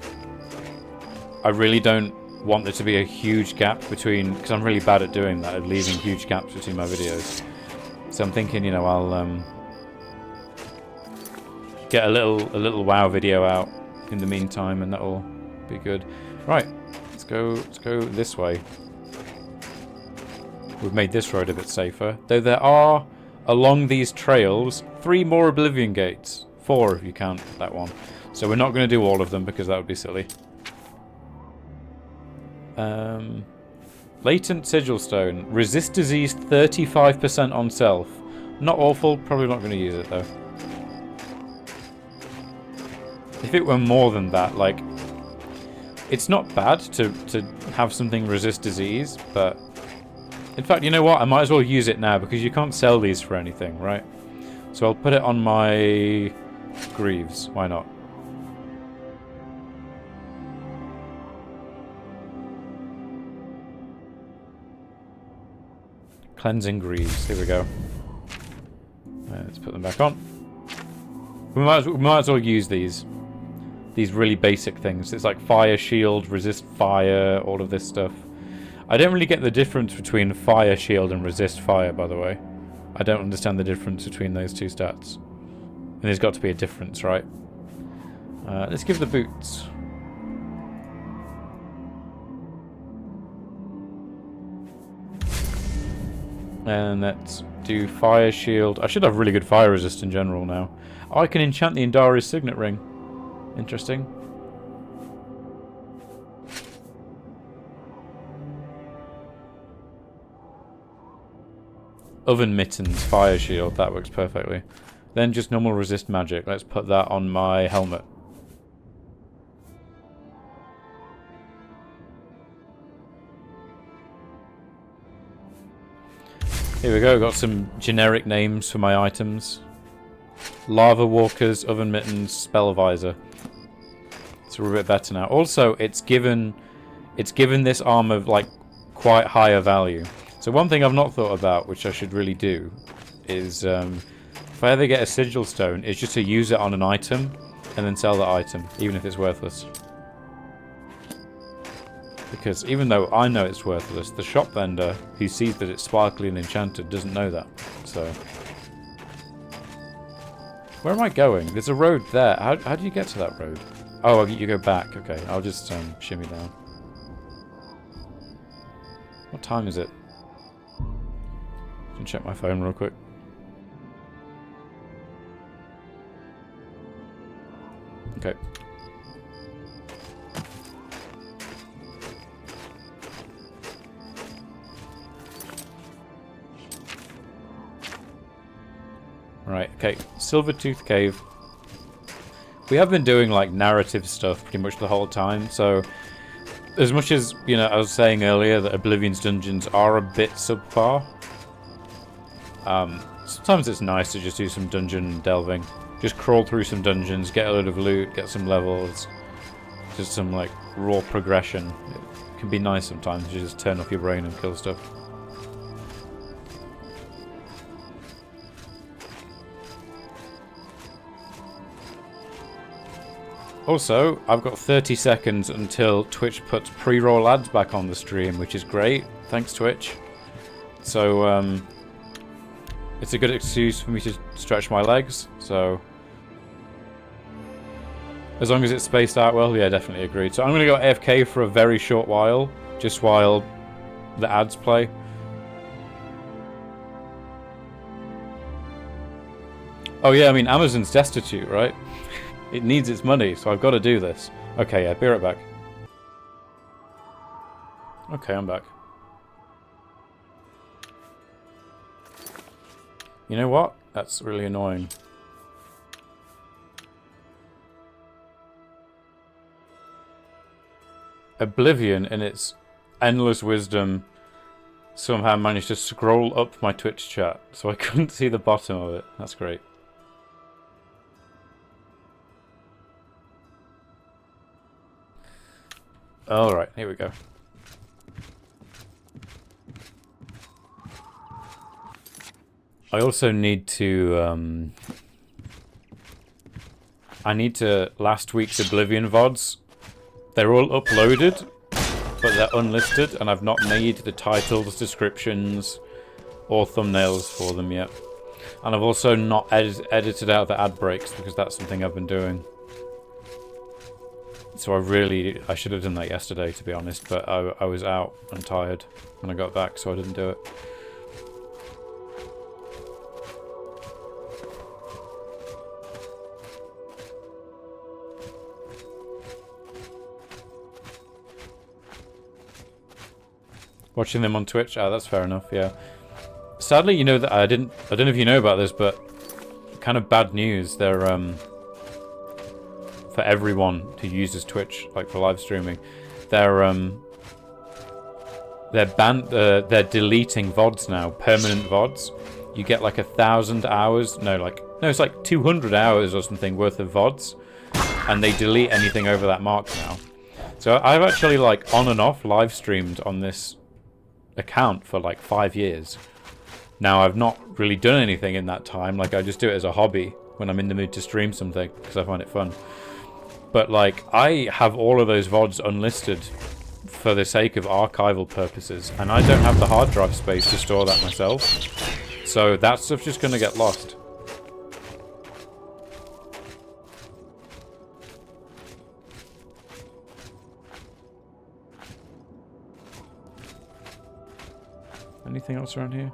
I really don't want there to be a huge gap between, because I'm really bad at doing that, of leaving huge gaps between my videos. So I'm thinking, you know, I'll get a little WoW video out in the meantime, and that'll be good. Right, let's Let's go this way. We've made this road a bit safer. Though there are, along these trails, 3 more Oblivion gates. 4 if you count that one. So we're not going to do all of them because that would be silly. Latent Sigil Stone. Resist disease 35% on self. Not awful. Probably not going to use it though. If it were more than that, like... It's not bad to have something resist disease, but... In fact, you know what? I might as well use it now because you can't sell these for anything, right? So I'll put it on my Greaves. Why not? Cleansing Greaves. Here we go. Let's put them back on. We might as well use these. These really basic things. It's like fire shield, resist fire, all of this stuff. I don't really get the difference between fire shield and resist fire, by the way. I don't understand the difference between those two stats. And there's got to be a difference, right? Let's give the boots. And let's do fire shield. I should have really good fire resist in general now. Oh, I can enchant the Indari's signet ring. Interesting. Oven mittens, fire shield, that works perfectly. Then just normal resist magic. Let's put that on my helmet. Here we go, got some generic names for my items. Lava walkers, oven mittens, spell visor. So we're a bit better now. Also, it's given this armor like quite higher value. So one thing I've not thought about, which I should really do, is if I ever get a sigil stone, is just to use it on an item and then sell that item, even if it's worthless. Because even though I know it's worthless, the shop vendor who sees that it's sparkly and enchanted doesn't know that. So where am I going? There's a road there. How do you get to that road? Oh, you go back. Okay, I'll just shimmy down. What time is it? I can check my phone real quick. Okay. Right, okay. Silvertooth Cave. We have been doing, like, narrative stuff pretty much the whole time, so... As much as, you know, I was saying earlier that Oblivion's dungeons are a bit subpar, sometimes it's nice to just do some dungeon delving. Just crawl through some dungeons, get a load of loot, get some levels. Just some, like, raw progression. It can be nice sometimes to just turn off your brain and kill stuff. Also, I've got 30 seconds until Twitch puts pre-roll ads back on the stream, which is great. Thanks, Twitch. So, it's a good excuse for me to stretch my legs, so... As long as it's spaced out well, yeah, definitely agreed. So I'm going to go AFK for a very short while, just while the ads play. Oh yeah, I mean, Amazon's destitute, right? It needs its money, so I've got to do this. Okay, yeah, be right back. Okay, I'm back. You know what? That's really annoying. Oblivion, in its endless wisdom, somehow managed to scroll up my Twitch chat, so I couldn't see the bottom of it. That's great. Alright, here we go. I also need to, I need to... Last week's Oblivion VODs, they're all uploaded, but they're unlisted, and I've not made the titles, descriptions, or thumbnails for them yet. And I've also not edited out the ad breaks, because that's something I've been doing. So I should have done that yesterday, to be honest, but I was out and tired when I got back, so I didn't do it. Watching them on Twitch? Ah, that's fair enough, yeah. Sadly, you know that I don't know if you know about this, but kind of bad news. They're for everyone who uses Twitch, like for live streaming, they're they're deleting VODs now, permanent VODs. You get like 1,000 hours, no, it's like 200 hours or something worth of VODs, and they delete anything over that mark now. So I've actually like on and off live streamed on this account for like 5 years. Now I've not really done anything in that time, like I just do it as a hobby when I'm in the mood to stream something because I find it fun. But like I have all of those VODs unlisted for the sake of archival purposes, and I don't have the hard drive space to store that myself, so that stuff's just gonna get lost. Anything else around here?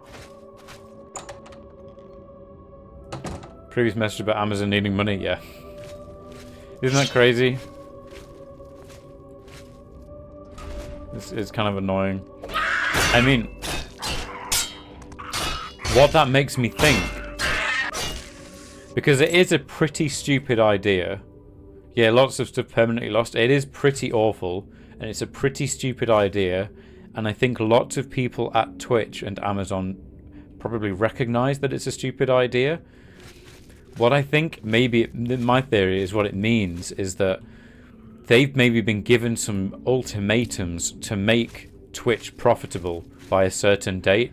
Previous message about Amazon needing money? Yeah. Isn't that crazy? This is kind of annoying. I mean, what that makes me think, because it is a pretty stupid idea. Yeah, lots of stuff permanently lost. It is pretty awful, and it's a pretty stupid idea. And I think lots of people at Twitch and Amazon probably recognize that it's a stupid idea. What I think maybe, my theory is what it means is that they've maybe been given some ultimatums to make Twitch profitable by a certain date.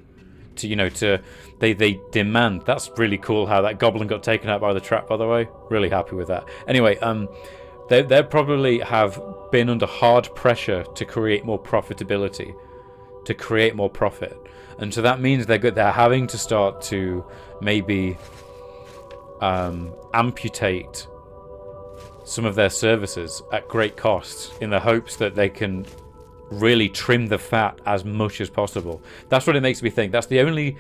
They demand. That's really cool how that goblin got taken out by the trap, by the way. Really happy with that. Anyway, they probably have been under hard pressure to create more profitability, to create more profit, and so that means they're having to start to maybe amputate some of their services at great costs in the hopes that they can really trim the fat as much as possible. That's what it makes me think. That's the only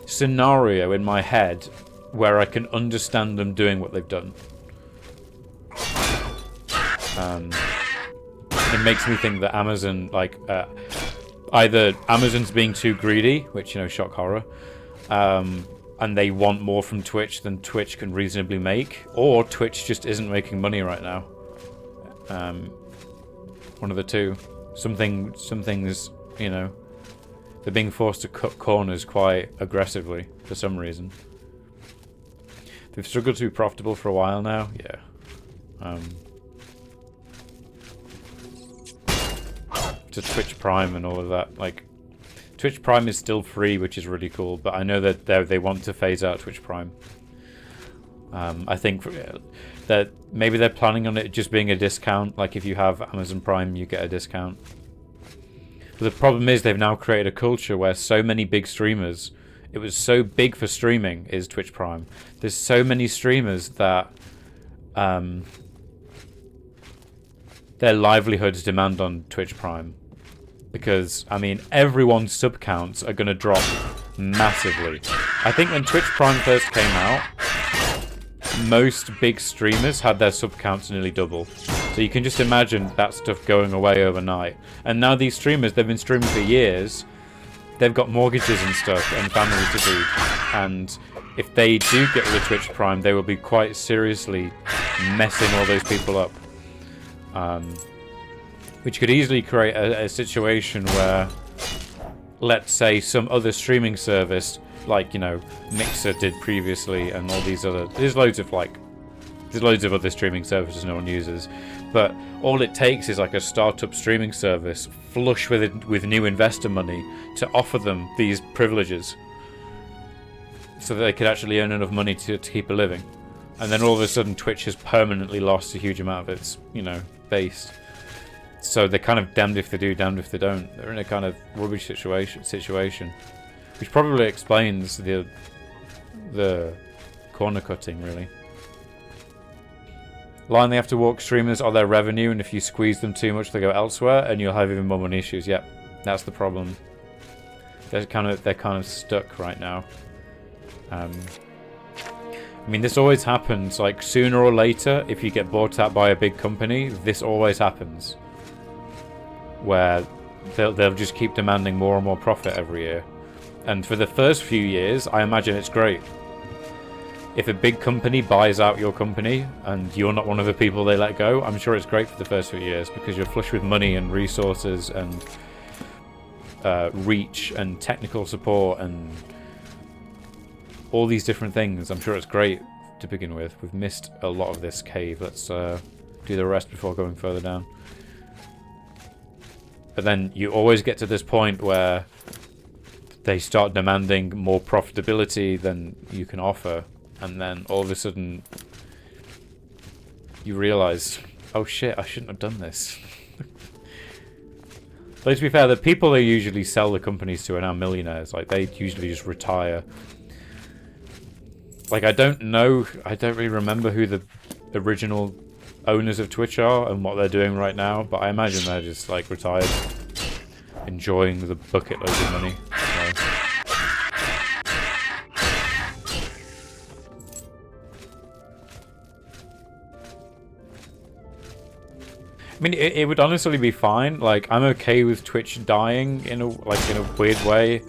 scenario in my head where I can understand them doing what they've done. It makes me think that Amazon, either Amazon's being too greedy, which, shock horror, and they want more from Twitch than Twitch can reasonably make, or Twitch just isn't making money right now. One of the two. Something's, they're being forced to cut corners quite aggressively for some reason. They've struggled to be profitable for a while now, yeah. To Twitch Prime and all of that, Twitch Prime is still free, which is really cool, but I know that they want to phase out Twitch Prime. I think that maybe they're planning on it just being a discount, like if you have Amazon Prime you get a discount. But the problem is they've now created a culture where so many big streamers, it was so big for streaming is Twitch Prime. There's so many streamers that their livelihoods demand on Twitch Prime. Because, I mean, everyone's sub counts are going to drop massively. I think when Twitch Prime first came out, most big streamers had their sub counts nearly double. So you can just imagine that stuff going away overnight. And now these streamers, they've been streaming for years. They've got mortgages and stuff and families to feed. And if they do get rid of Twitch Prime, they will be quite seriously messing all those people up. Which could easily create a situation where, let's say, some other streaming service, like, Mixer did previously, and all these other... There's loads of other streaming services no one uses, but all it takes is like a startup streaming service flush with new investor money to offer them these privileges so that they could actually earn enough money to keep a living. And then all of a sudden Twitch has permanently lost a huge amount of its, base. So they're kind of damned if they do, damned if they don't. They're in a kind of rubbish situation, which probably explains the corner cutting, really. line they have to walk streamers are their revenue, and if you squeeze them too much, they go elsewhere, and you'll have even more money issues. Yep, that's the problem. They're kind of stuck right now. I mean, this always happens. Like, sooner or later, if you get bought out by a big company, this always happens. Where they'll just keep demanding more and more profit every year. And for the first few years, I imagine it's great. If a big company buys out your company and you're not one of the people they let go, I'm sure it's great for the first few years because you're flush with money and resources and reach and technical support and all these different things. I'm sure it's great to begin with. We've missed a lot of this cave. Let's do the rest before going further down. But then you always get to this point where they start demanding more profitability than you can offer. And then all of a sudden you realize, oh shit, I shouldn't have done this. But to be fair, the people they usually sell the companies to are now millionaires. Like, they usually just retire. Like, I don't really remember who the original owners of Twitch are and what they're doing right now, but I imagine they're just, like, retired, enjoying the bucket loads of money. So. I mean, it would honestly be fine. Like, I'm okay with Twitch dying in a weird way,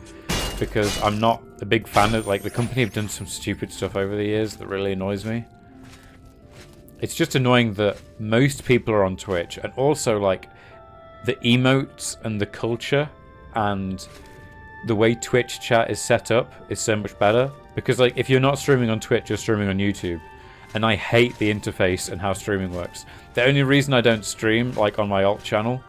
because I'm not a big fan of, like, the company have done some stupid stuff over the years that really annoys me. It's just annoying that most people are on Twitch, and also, like, the emotes and the culture and the way Twitch chat is set up is so much better. Because, like, if you're not streaming on Twitch, you're streaming on YouTube. And I hate the interface and how streaming works. The only reason I don't stream, like, on my alt channel,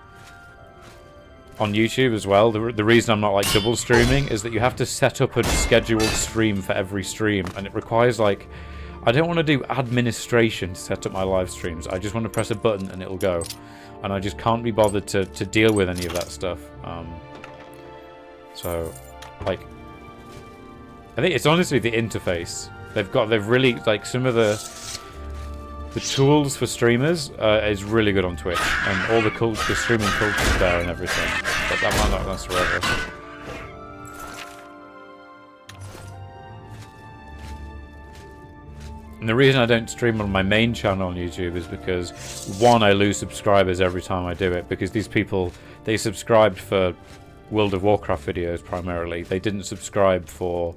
on YouTube as well, the reason I'm not, like, double streaming is that you have to set up a scheduled stream for every stream. And it requires, like, I don't want to do administration to set up my live streams. I just want to press a button and it'll go. And I just can't be bothered to deal with any of that stuff. So, like, I think it's honestly the interface. They've really, like, some of the tools for streamers is really good on Twitch, and all the streaming culture there and everything. But that might not last forever. And the reason I don't stream on my main channel on YouTube is because, one, I lose subscribers every time I do it, because these people, they subscribed for World of Warcraft videos primarily. They didn't subscribe for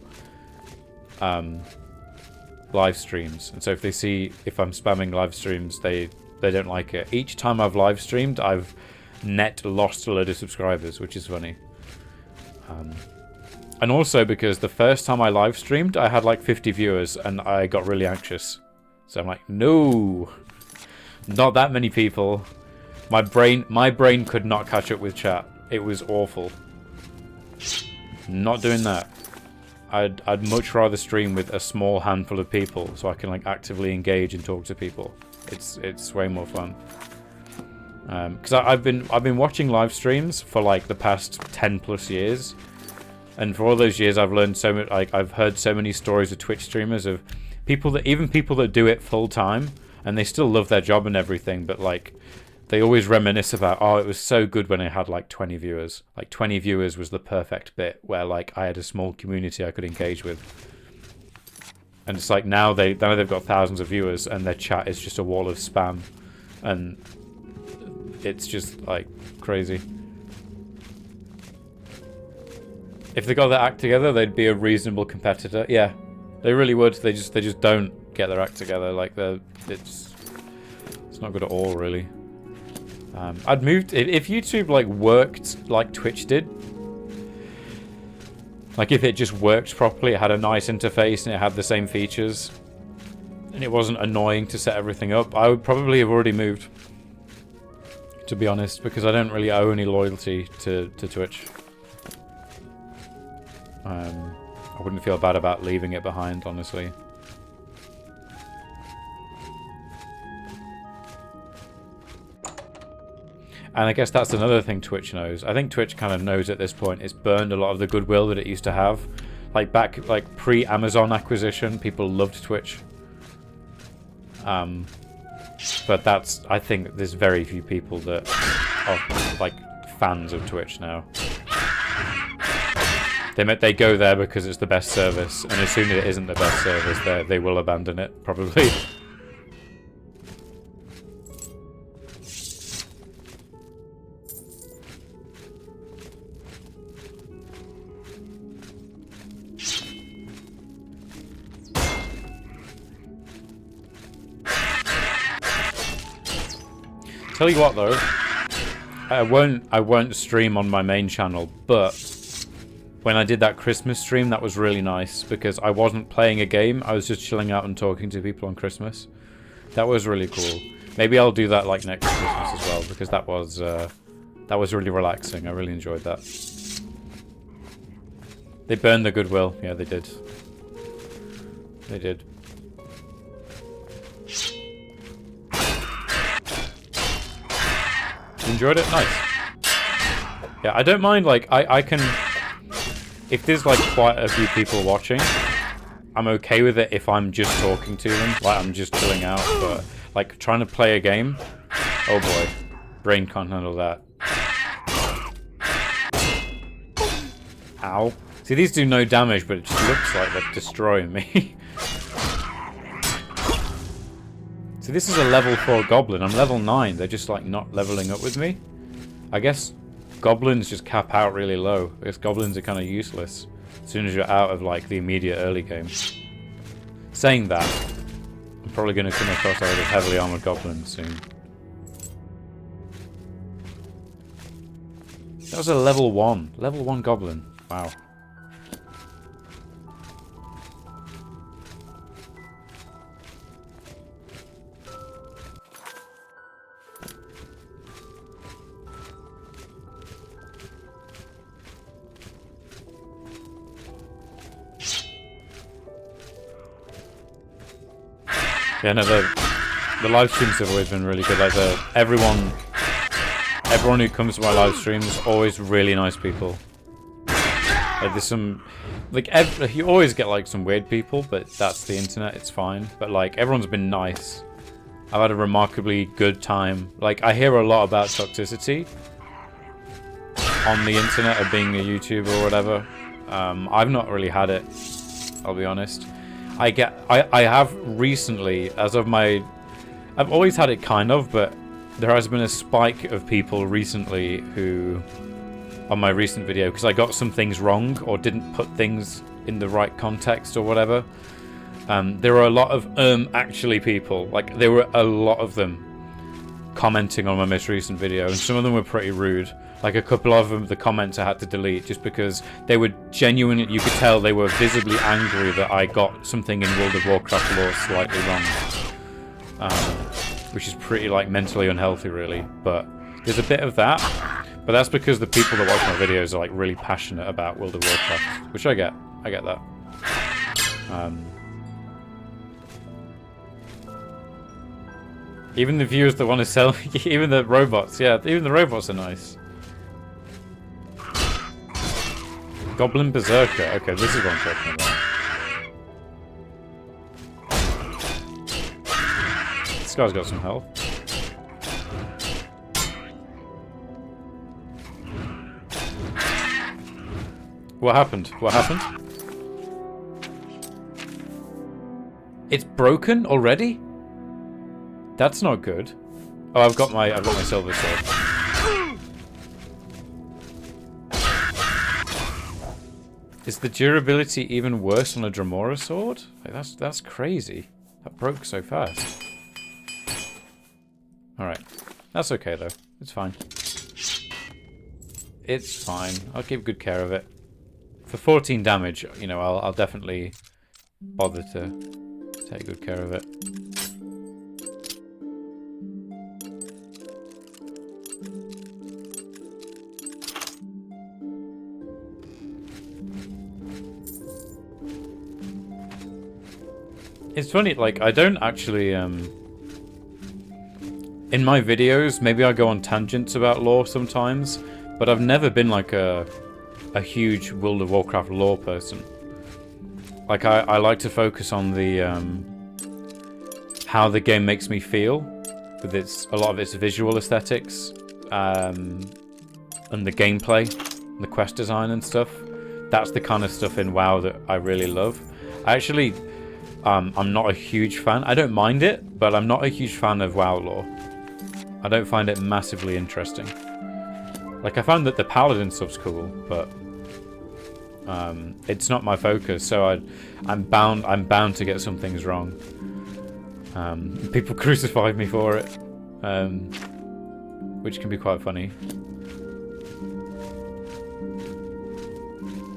live streams, and so if they see if I'm spamming live streams, they don't like it. Each time I've live streamed, I've net lost a load of subscribers, which is funny. And also because the first time I live streamed, I had like 50 viewers, and I got really anxious. So I'm like, no, not that many people. My brain could not catch up with chat. It was awful. Not doing that. I'd much rather stream with a small handful of people, so I can, like, actively engage and talk to people. It's way more fun. Because I've been watching live streams for, like, the past 10+ years, and for all those years I've learned so much. Like, I've heard so many stories of Twitch streamers, of people that do it full time, and they still love their job and everything, but, like, they always reminisce about, oh, it was so good when I had, like, 20 viewers. Like, 20 viewers was the perfect bit where, like, I had a small community I could engage with. And it's like now they've got thousands of viewers and their chat is just a wall of spam. And it's just, like, crazy. If they got their act together, they'd be a reasonable competitor. Yeah, they really would. They just don't get their act together. Like, it's not good at all, really. I'd moved if YouTube, like, worked like Twitch did. Like, if it just worked properly, it had a nice interface and it had the same features, and it wasn't annoying to set everything up, I would probably have already moved, to be honest, because I don't really owe any loyalty to Twitch. I wouldn't feel bad about leaving it behind, honestly. And I guess that's another thing Twitch knows. I think Twitch kind of knows at this point it's burned a lot of the goodwill that it used to have. Like, back, like, pre-Amazon acquisition, people loved Twitch. But I think there's very few people that are like fans of Twitch now. They go there because it's the best service, and as soon as it isn't the best service, they will abandon it, probably. Tell you what though, I won't stream on my main channel, but when I did that Christmas stream, that was really nice because I wasn't playing a game, I was just chilling out and talking to people on Christmas. That was really cool. Maybe I'll do that like next Christmas as well because that was really relaxing. I really enjoyed that. They burned the goodwill. Yeah, they did. They did. You enjoyed it? Nice. Yeah, I don't mind, like, I can... If there's, like, quite a few people watching, I'm okay with it if I'm just talking to them. Like, I'm just chilling out, but, like, trying to play a game... Oh, boy. Brain can't handle that. Ow. See, these do no damage, but it just looks like they're destroying me. So this is a level 4 goblin. I'm level 9. They're just like not leveling up with me. I guess goblins just cap out really low. I guess goblins are kind of useless as soon as you're out of like the immediate early game. Saying that, I'm probably going to come across a lot of heavily armored goblins soon. That was a level 1. Level 1 goblin. Wow. Yeah, no, the live streams have always been really good. Like everyone who comes to my live streams, always really nice people. Like there's some, like you always get like some weird people, but that's the internet. It's fine. But like everyone's been nice. I've had a remarkably good time. Like I hear a lot about toxicity on the internet of being a YouTuber or whatever. I've not really had it. I'll be honest. I have recently, as of my... I've always had it kind of, but there has been a spike of people recently who, on my recent video, because I got some things wrong or didn't put things in the right context or whatever. There were a lot of actually people, like there were a lot of them commenting on my most recent video, and some of them were pretty rude. Like a couple of them, the comments I had to delete just because they were genuinely, you could tell they were visibly angry that I got something in World of Warcraft lore slightly wrong. Which is pretty like mentally unhealthy really, but there's a bit of that. But that's because the people that watch my videos are like really passionate about World of Warcraft, which I get that. Even the viewers that want to sell, even the robots, yeah, even the robots are nice. Goblin Berserker. Okay, this is what I'm talking about. This guy's got some health. What happened? What happened? It's broken already? That's not good. Oh, I've got my silver sword. Is the durability even worse on a Dremora sword? Like, that's crazy. That broke so fast. Alright. That's okay, though. It's fine. It's fine. I'll keep good care of it. For 14 damage, you know, I'll definitely bother to take good care of it. It's funny, like, I don't actually, in my videos, maybe I go on tangents about lore sometimes, but I've never been, like, a huge World of Warcraft lore person. Like, I like to focus on the, how the game makes me feel, with a lot of its visual aesthetics, and the gameplay, and the quest design and stuff. That's the kind of stuff in WoW that I really love. Actually, I'm not a huge fan. I don't mind it, but I'm not a huge fan of WoW lore. I don't find it massively interesting. Like, I found that the Paladin stuff's cool, but it's not my focus. So I'm bound to get some things wrong. People crucified me for it, which can be quite funny.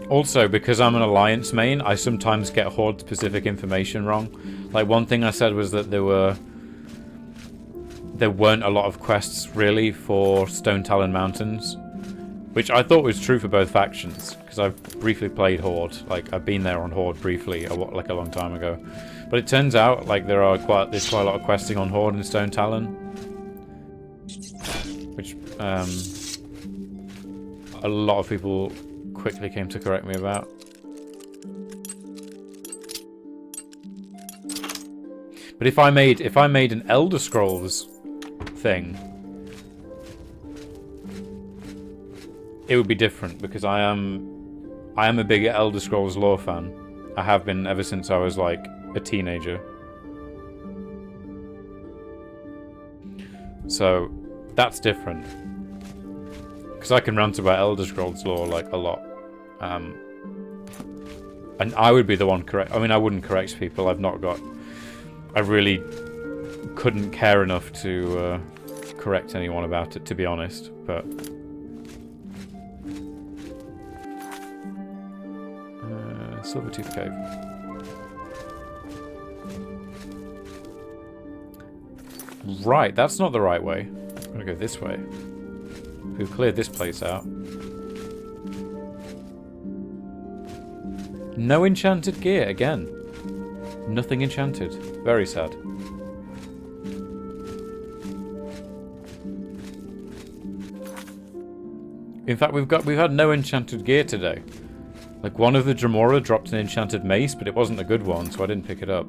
Also, because I'm an Alliance main, I sometimes get Horde-specific information wrong. Like, one thing I said was that there weren't a lot of quests, really, for Stone Talon Mountains. Which I thought was true for both factions, because I've briefly played Horde. Like, I've been there on Horde briefly, like a long time ago. But it turns out, like, there's quite a lot of questing on Horde and Stone Talon. Which, a lot of people quickly came to correct me about. But if I made an Elder Scrolls thing, it would be different, because I am a big Elder Scrolls lore fan. I have been ever since I was like a teenager. So that's different, because I can rant about Elder Scrolls lore like a lot. And I would be the one correct. I mean, I wouldn't correct people. I really couldn't care enough to correct anyone about it, to be honest. But Silvertooth Cave. Right, that's not the right way. I'm gonna go this way. We've cleared this place out. No enchanted gear again. Nothing enchanted. Very sad. In fact, we've had no enchanted gear today. Like, one of the Dremora dropped an enchanted mace, but it wasn't a good one, so I didn't pick it up.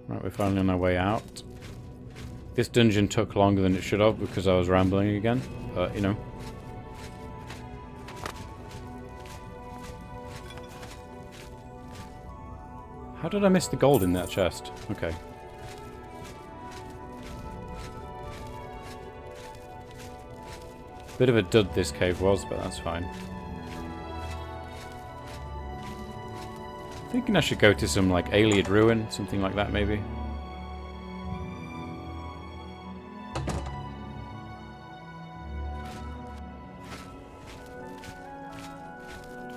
Right, we're finally on our way out. This dungeon took longer than it should have because I was rambling again, but you know. How did I miss the gold in that chest? Okay. Bit of a dud this cave was, but that's fine. Thinking I should go to some, like, Ayleid ruin, something like that, maybe.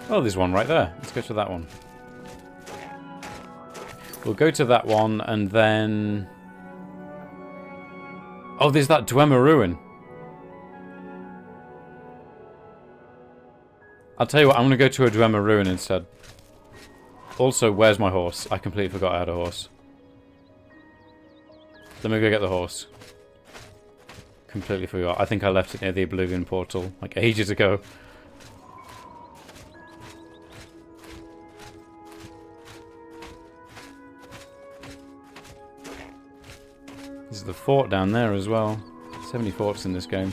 Oh, there's one right there. Let's go to that one. We'll go to that one, and then... Oh, there's that Dremora ruin. I'll tell you what, I'm going to go to a Dremora ruin instead. Also, where's my horse? I completely forgot I had a horse. Let me go get the horse. Completely forgot. I think I left it near the Oblivion portal, like ages ago. There's the fort down there as well. So many forts in this game.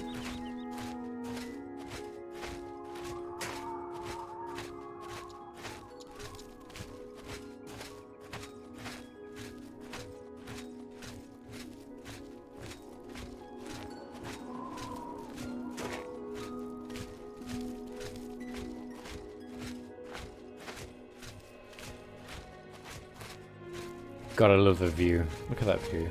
Gotta love the view. Look at that view.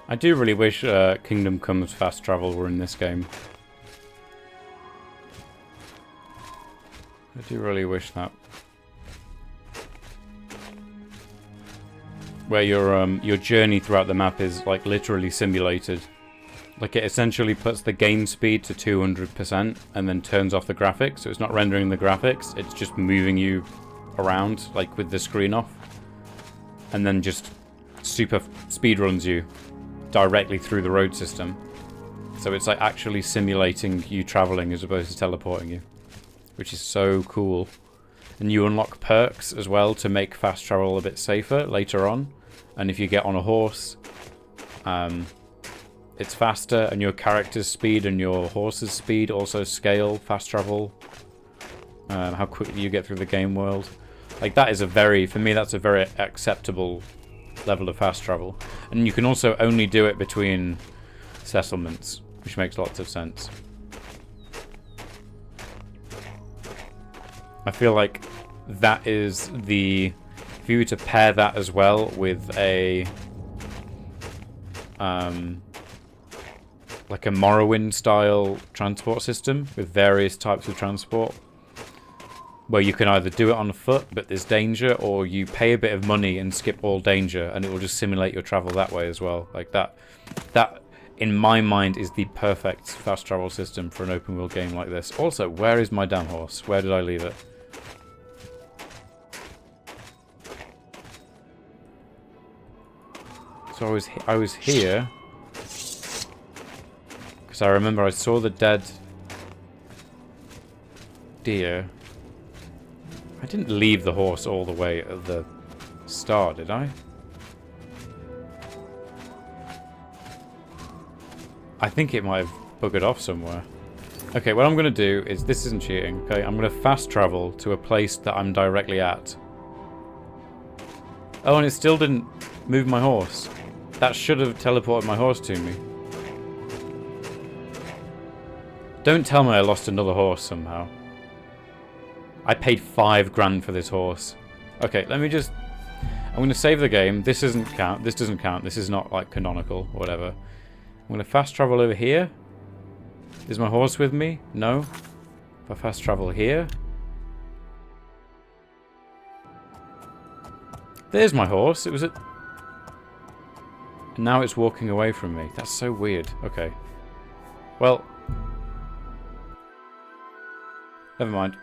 I do really wish Kingdom Come's fast travel were in this game. I do really wish that. Where your journey throughout the map is like literally simulated. Like it essentially puts the game speed to 200% and then turns off the graphics. So it's not rendering the graphics, it's just moving you around like with the screen off. And then just super speed runs you directly through the road system. So it's like actually simulating you traveling as opposed to teleporting you, which is so cool. And you unlock perks as well to make fast travel a bit safer later on. And if you get on a horse, it's faster, and your character's speed and your horse's speed also scale fast travel. How quickly you get through the game world. Like that is a very, for me that's a very acceptable level of fast travel. And you can also only do it between settlements, which makes lots of sense. I feel like that is the... If you were to pair that as well with a... like a Morrowind-style transport system with various types of transport, where you can either do it on foot, but there's danger, or you pay a bit of money and skip all danger, and it will just simulate your travel that way as well. Like that, in my mind, is the perfect fast travel system for an open world game like this. Also, where is my damn horse? Where did I leave it? So I was here because I remember I saw the dead deer. I didn't leave the horse all the way at the start, did I? I think it might have buggered off somewhere. Okay, what I'm going to do is, this isn't cheating, okay? I'm going to fast travel to a place that I'm directly at. Oh, and it still didn't move my horse. That should have teleported my horse to me. Don't tell me I lost another horse somehow. I paid 5 grand for this horse. Okay, let me just... I'm going to save the game. This doesn't count. This doesn't count. This is not, like, canonical or whatever. I'm going to fast travel over here. Is my horse with me? No. If I fast travel here... There's my horse. It was at... And now it's walking away from me. That's so weird. Okay. Well... Never mind.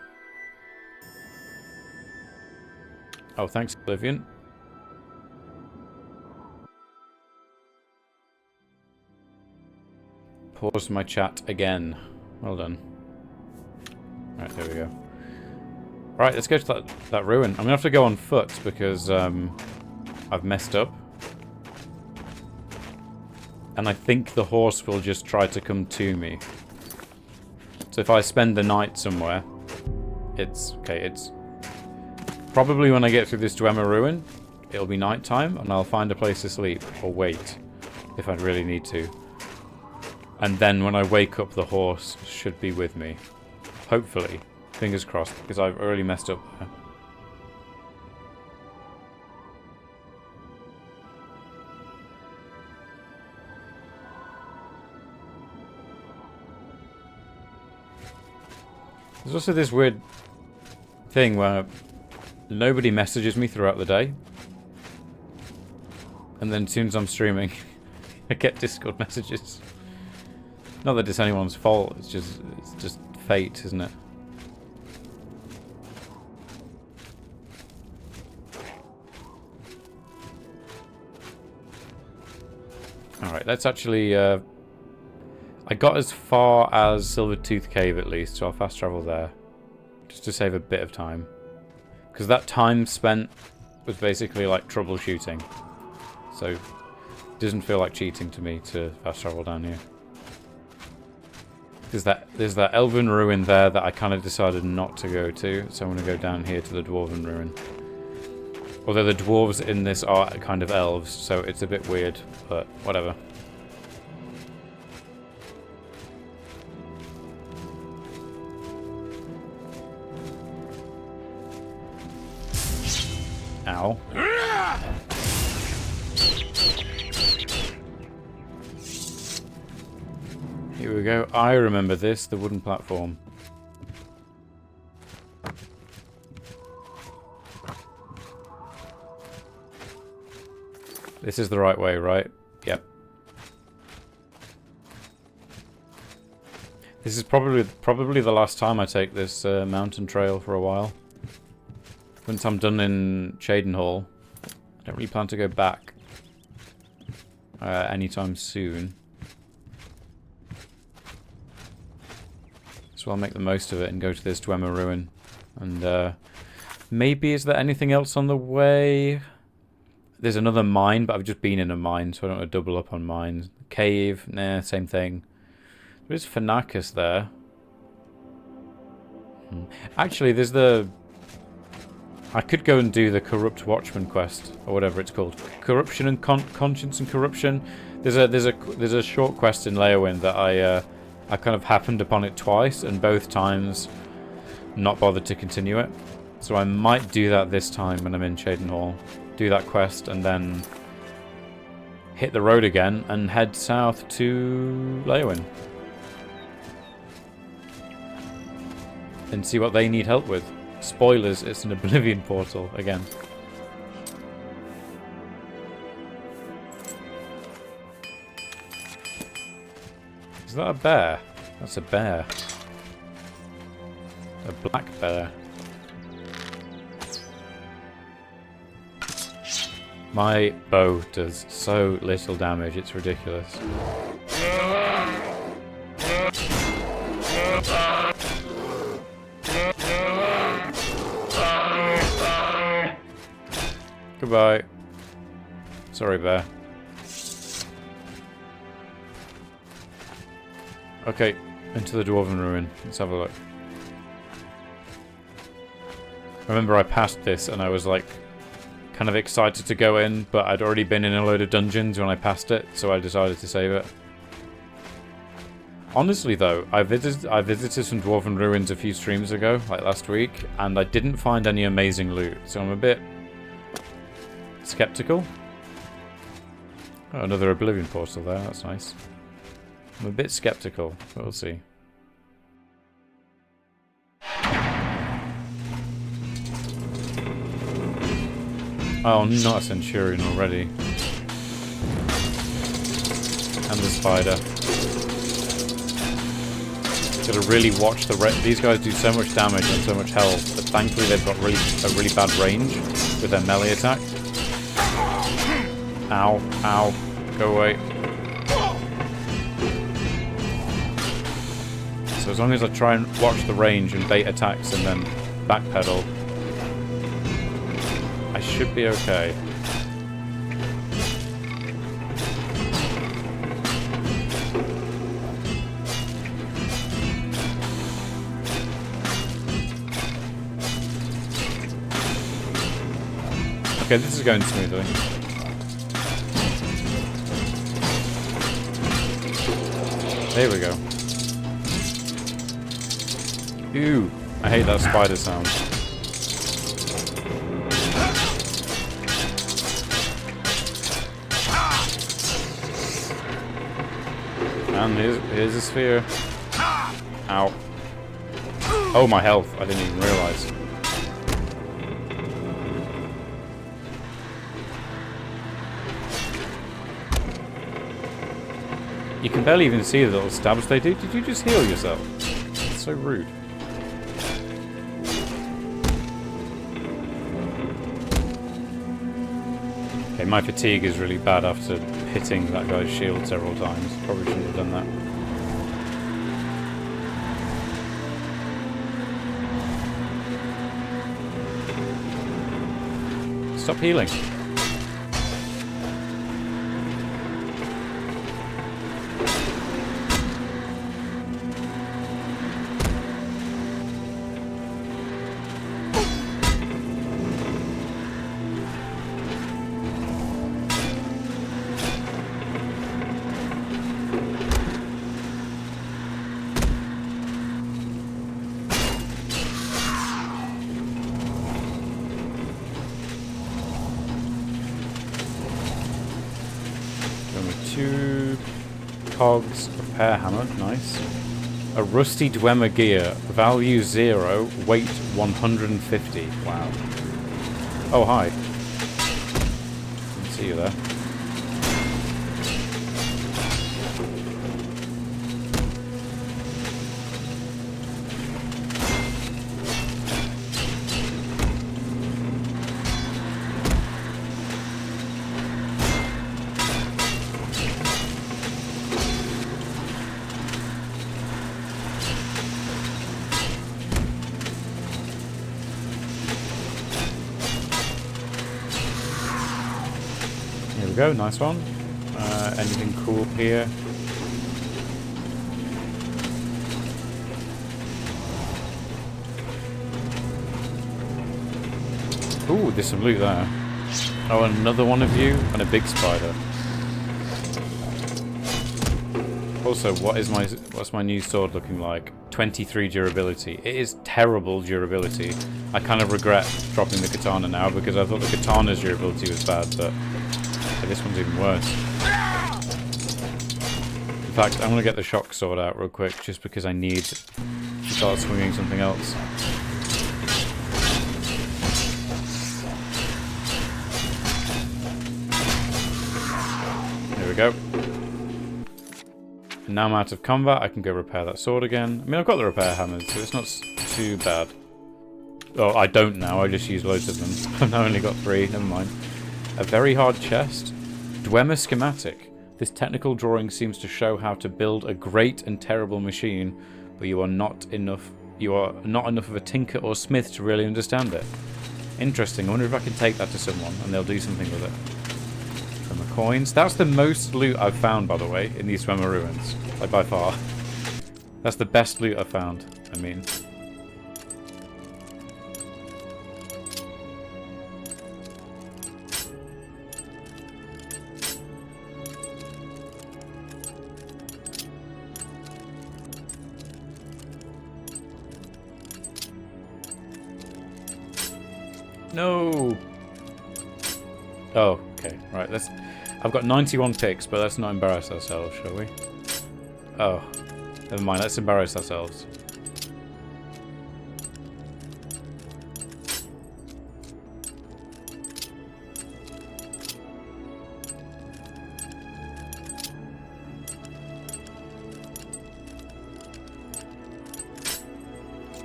Oh, thanks, Oblivion. Pause my chat again. Well done. Alright, there we go. Right, let's go to that ruin. I'm going to have to go on foot because I've messed up. And I think the horse will just try to come to me. So if I spend the night somewhere, it's... Okay, it's... Probably when I get through this Dremora ruin, it'll be night time and I'll find a place to sleep. Or wait, if I really need to. And then when I wake up, the horse should be with me. Hopefully. Fingers crossed, because I've already messed up there. There's also this weird thing where nobody messages me throughout the day. And then as soon as I'm streaming, I get Discord messages. Not that it's anyone's fault, it's just fate, isn't it? Alright, let's actually... I got as far as Silvertooth Cave at least, so I'll fast travel there. just to save a bit of time. Because that time spent was basically like troubleshooting. So it doesn't feel like cheating to me to fast travel down here. There's that elven ruin there that I kind of decided not to go to, so I'm going to go down here to the dwarven ruin. Although the dwarves in this are kind of elves, so it's a bit weird, but whatever. Ow. Here we go. I remember this, the wooden platform. This is the right way, right? Yep. This is probably the last time I take this mountain trail for a while. Once I'm done in Cyrodiil, I don't really plan to go back anytime soon. So I'll make the most of it and go to this Dremora ruin. And maybe is there anything else on the way? There's another mine, but I've just been in a mine, so I don't want to double up on mines. Cave, nah, same thing. There is Phenacus there. Actually, there's the... I could go and do the Corrupt Watchman quest, or whatever it's called. Corruption and Conscience and Corruption. There's a short quest in Leowyn that I kind of happened upon it twice, and both times not bothered to continue it. So I might do that this time when I'm in Cyrodiil. Do that quest and then hit the road again and head south to Leowyn. And see what they need help with. Spoilers, it's an Oblivion portal again. Is that a bear? That's a bear. A black bear. My bow does so little damage, it's ridiculous. Goodbye. Sorry, bear. Okay, into the Dwarven Ruin. Let's have a look. I remember I passed this and I was like kind of excited to go in, but I'd already been in a load of dungeons when I passed it, so I decided to save it. Honestly though, I visited some Dwarven Ruins a few streams ago, like last week, and I didn't find any amazing loot, so I'm a bit skeptical. Oh, another Oblivion portal there, that's nice. I'm a bit skeptical, but we'll see. Oh, not a Centurion already. And the spider. Gotta really watch the these guys do so much damage and so much health, but thankfully they've got a really bad range with their melee attack. Ow, ow, go away. So as long as I try and watch the range and bait attacks and then backpedal, I should be okay. Okay, this is going smoothly. There we go. Ew, I hate that spider sound. And here's a sphere. Ow. Oh, my health. I didn't even realise. You can barely even see the little stabs they do. Did you just heal yourself? That's so rude. Okay, my fatigue is really bad after hitting that guy's shield several times. Probably shouldn't have done that. Stop healing. Two cogs, repair hammer, nice. A rusty Dwemer gear, value 0, weight 150. Wow. Oh, hi. Didn't see you there. Here we go, nice one. Anything cool here? Ooh, there's some loot there. Oh, another one of you and a big spider. Also, what's my new sword looking like? 23 durability. It is terrible durability. I kind of regret dropping the katana now because I thought the katana's durability was bad, but this one's even worse. In fact, I'm gonna get the shock sword out real quick just because I need to start swinging something else. There we go. And now I'm out of combat, I can go repair that sword again. I mean, I've got the repair hammers, so it's not too bad. Oh, I don't now, I just use loads of them. I've now only got 3, never mind. A very hard chest. Dwemer schematic. This technical drawing seems to show how to build a great and terrible machine, but you are not enough of a tinker or smith to really understand it. Interesting, I wonder if I can take that to someone and they'll do something with it. Dwemer coins. That's the most loot I've found, by the way, in these Dwemer ruins. Like, by far. That's the best loot I've found, I mean. No. Oh, okay. Right. I've got 91 picks, but let's not embarrass ourselves, shall we? Oh, never mind. Let's embarrass ourselves.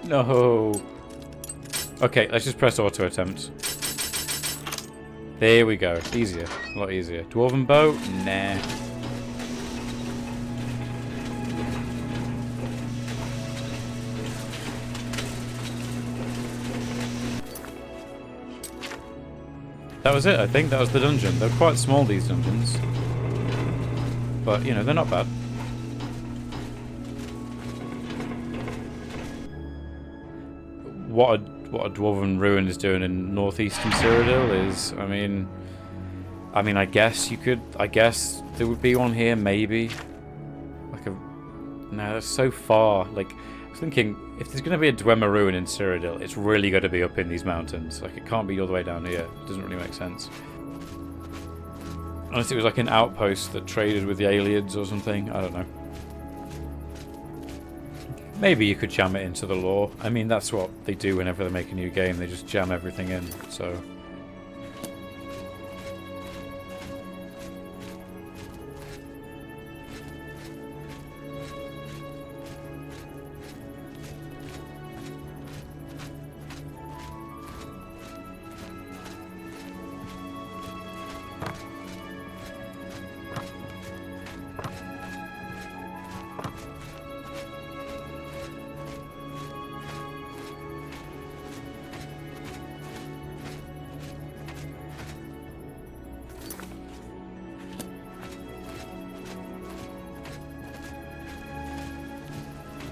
No. Okay, let's just press auto attempt. There we go. Easier. A lot easier. Dwarven bow? Nah. That was it, I think. That was the dungeon. They're quite small, these dungeons. But, you know, they're not bad. What a Dwarven ruin is doing in northeastern Cyrodiil is, I mean, I guess there would be one here, maybe. No, that's so far. Like, I was thinking, if there's going to be a Dwemer ruin in Cyrodiil, it's really got to be up in these mountains. Like, it can't be all the way down here. It doesn't really make sense. Unless it was like an outpost that traded with the aliens or something. I don't know. Maybe you could jam it into the lore. I mean, that's what they do whenever they make a new game. They just jam everything in, so...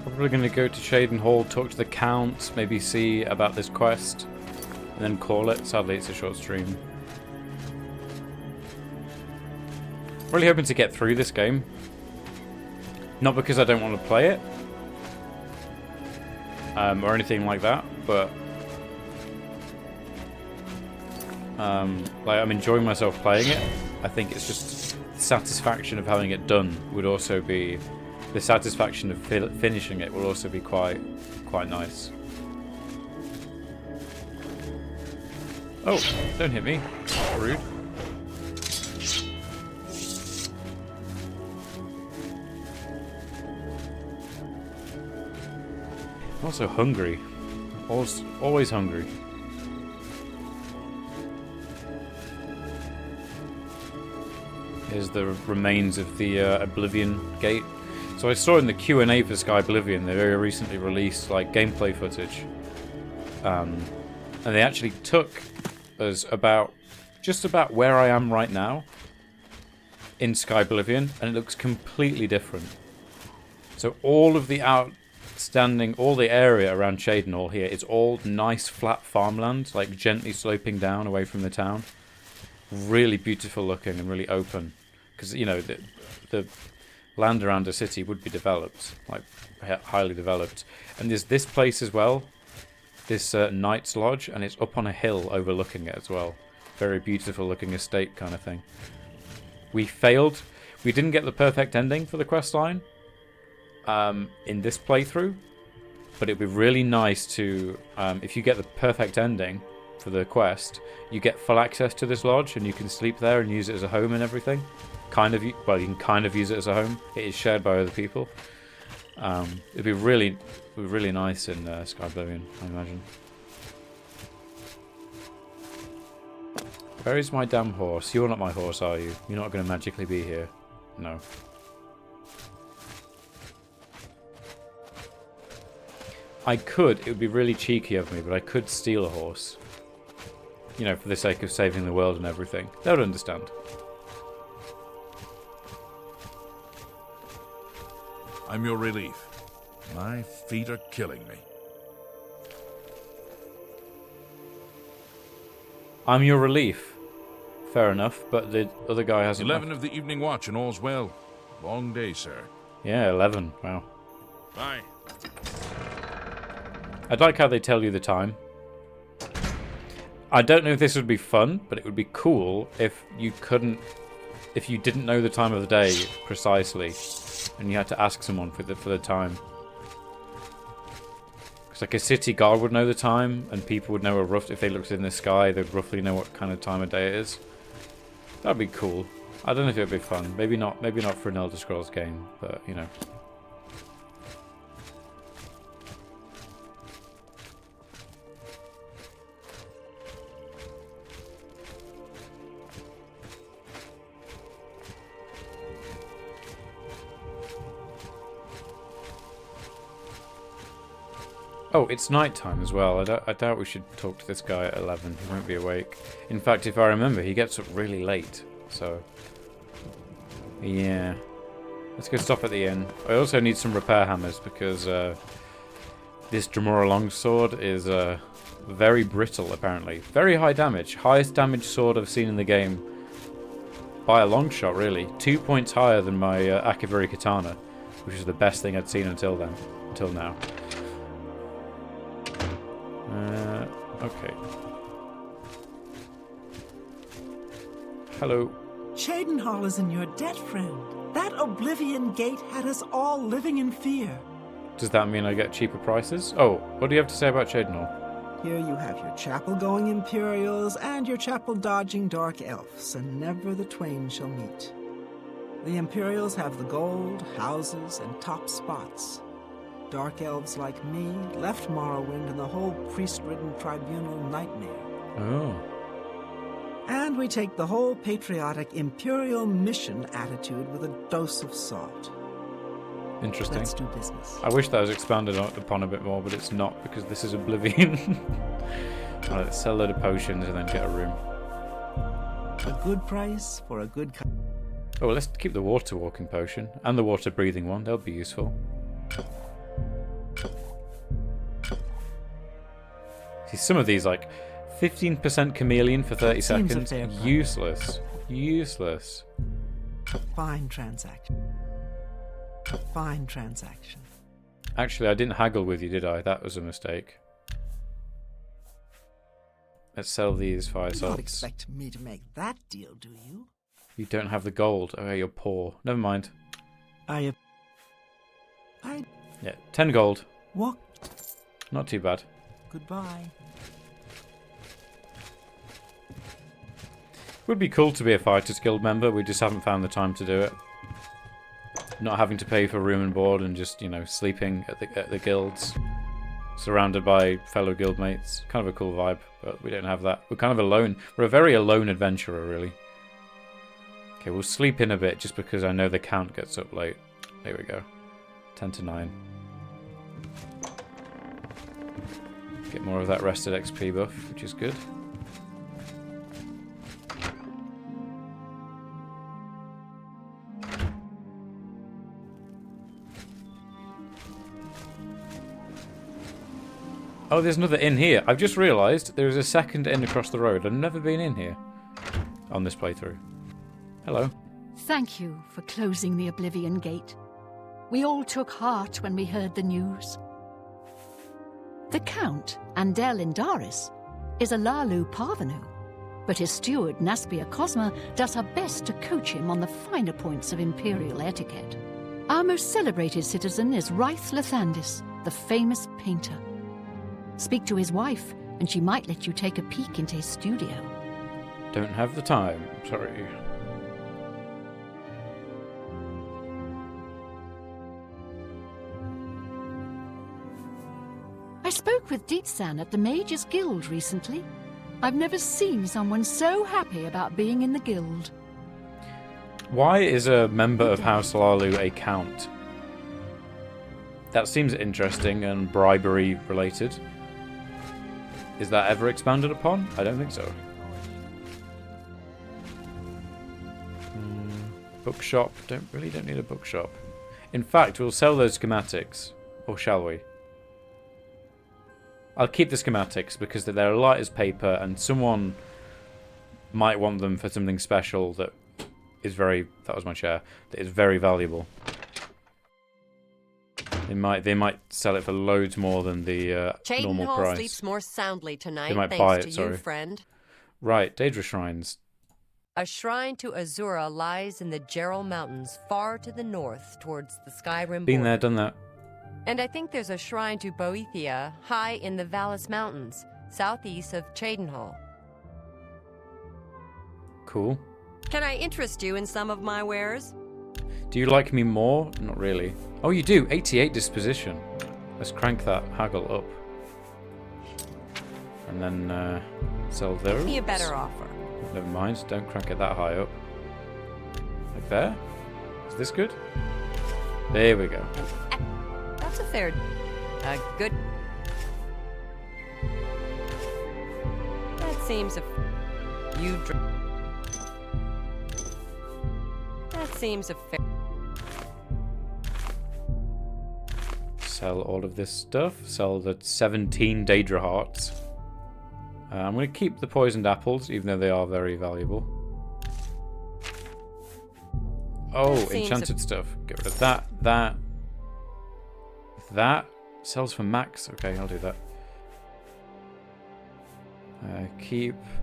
Probably going to go to Shaden Hall, talk to the Count, maybe see about this quest, and then call it. Sadly, it's a short stream. Really hoping to get through this game. Not because I don't want to play it, or anything like that, but like I'm enjoying myself playing it. I think it's just the satisfaction of having it done would also be the satisfaction of finishing it will also be quite nice. Oh, don't hit me. Rude. I'm also hungry. Always hungry. Here's the remains of the Oblivion gate. So I saw in the Q&A for Sky Oblivion, they very recently released like gameplay footage, and they actually took us just about where I am right now in Sky Oblivion, and it looks completely different. So all of the all the area around Shadenhall here, it's all nice flat farmland, like gently sloping down away from the town. Really beautiful looking and really open, because you know the land around the city would be developed, like highly developed. And there's this place as well, this Knight's Lodge, and it's up on a hill overlooking it as well. Very beautiful looking estate kind of thing. We failed. We didn't get the perfect ending for the quest line in this playthrough, but it'd be really nice to, if you get the perfect ending for the quest, you get full access to this lodge and you can sleep there and use it as a home and everything. Well, you can kind of use it as a home. It is shared by other people. It'd be really nice in Sky Oblivion, I imagine. Where is my damn horse? You're not my horse, are you? You're not going to magically be here. No. I could. It would be really cheeky of me, but I could steal a horse. You know, for the sake of saving the world and everything. They would understand. I'm your relief. My feet are killing me. I'm your relief. Fair enough, but the other guy hasn't... 11 of the evening watch and all's well. Long day, sir. Yeah, 11. Wow. Bye. I'd like how they tell you the time. I don't know if this would be fun, but it would be cool if you didn't know the time of the day precisely, and you had to ask someone for the time. Because like a city guard would know the time, and people would know if they looked in the sky, they'd roughly know what kind of time of day it is. That'd be cool. I don't know if it'd be fun. Maybe not for an Elder Scrolls game, but you know. Oh, it's nighttime as well. I doubt we should talk to this guy at 11. He won't be awake. In fact, if I remember, he gets up really late. So, yeah. Let's go stop at the inn. I also need some repair hammers because this Dremora longsword is very brittle, apparently. Very high damage. Highest damage sword I've seen in the game. By a long shot, really. 2 points higher than my Akaviri katana, which is the best thing I'd seen until now. Okay. Hello. Shadenhall is in your debt, friend. That Oblivion gate had us all living in fear. Does that mean I get cheaper prices? Oh, what do you have to say about Shadenhall? Here you have your chapel-going Imperials and your chapel-dodging Dark Elves, and never the twain shall meet. The Imperials have the gold, houses, and top spots. Dark Elves like me left Morrowind and the whole priest-ridden tribunal nightmare. Oh. And we take the whole patriotic Imperial mission attitude with a dose of salt. Interesting. Let's do business. I wish that was expanded upon a bit more, but it's not because this is Oblivion. Let's sell a load of potions and then get a room. A good price for a good... Oh, let's keep the water walking potion and the water breathing one. They'll be useful. See, some of these, like, 15% chameleon for 30 Seems a seconds. fair price. Useless. Useless. Fine transaction. Fine transaction. Actually, I didn't haggle with you, did I? That was a mistake. Let's sell these fire You don't salts. expect me to make that deal, do you? You don't have the gold. Okay, you're poor. Never mind. I Yeah, 10 gold. walk. Not too bad. Goodbye. Would be cool to be a Fighters Guild member. We just haven't found the time to do it. Not having to pay for room and board and just, you know, sleeping at the guilds. Surrounded by fellow guildmates. Kind of a cool vibe, but we don't have that. We're kind of alone. We're a very alone adventurer, really. Okay, we'll sleep in a bit just because I know the count gets up late. There we go. 10 to 9. Get more of that rested XP buff, which is good. Oh, there's another inn here. I've just realised there is a second inn across the road. I've never been in here on this playthrough. Hello. Thank you for closing the Oblivion Gate. We all took heart when we heard the news. The Count, Andel Indaris, is a Lalu parvenu, but his steward, Naspia Cosma, does her best to coach him on the finer points of imperial etiquette. Our most celebrated citizen is Raith Lathandis, the famous painter. Speak to his wife, and she might let you take a peek into his studio. Don't have the time. Sorry. I spoke with Dietsan at the Mages Guild recently. I've never seen someone so happy about being in the guild. Why is a member of House Lalu a count? That seems interesting and bribery related. Is that ever expanded upon? I don't think so. Bookshop. Don't need a bookshop. In fact, we'll sell those schematics. Or shall we? I'll keep the schematics because they're light as paper and someone might want them for something special that is very... That was my chair. That is very valuable. They might sell it for loads more than the normal Cyrodiil price. sleeps more soundly tonight, They might thanks buy to it, you, sorry. friend. Right, Daedra Shrines. A shrine to Azura lies in the Gerald Mountains, far to the north, towards the Skyrim Been there, border. done that. And I think there's a shrine to Boethia, high in the Vallis Mountains, southeast of Cyrodiil. Cool. Can I interest you in some of my wares? Do you like me more? Not really. Oh, you do. 88 disposition. Let's crank that haggle up. And then sell those. Give me a better offer. Never mind. Don't crank it that high up. Like there? Is this good? There we go. That's a fair... good... That seems a... You... That seems a fair... Sell all of this stuff. Sell the 17 Daedra hearts. I'm going to keep the poisoned apples, even though they are very valuable. Oh, That seems enchanted stuff. Get rid of that. That sells for max. Okay, I'll do that.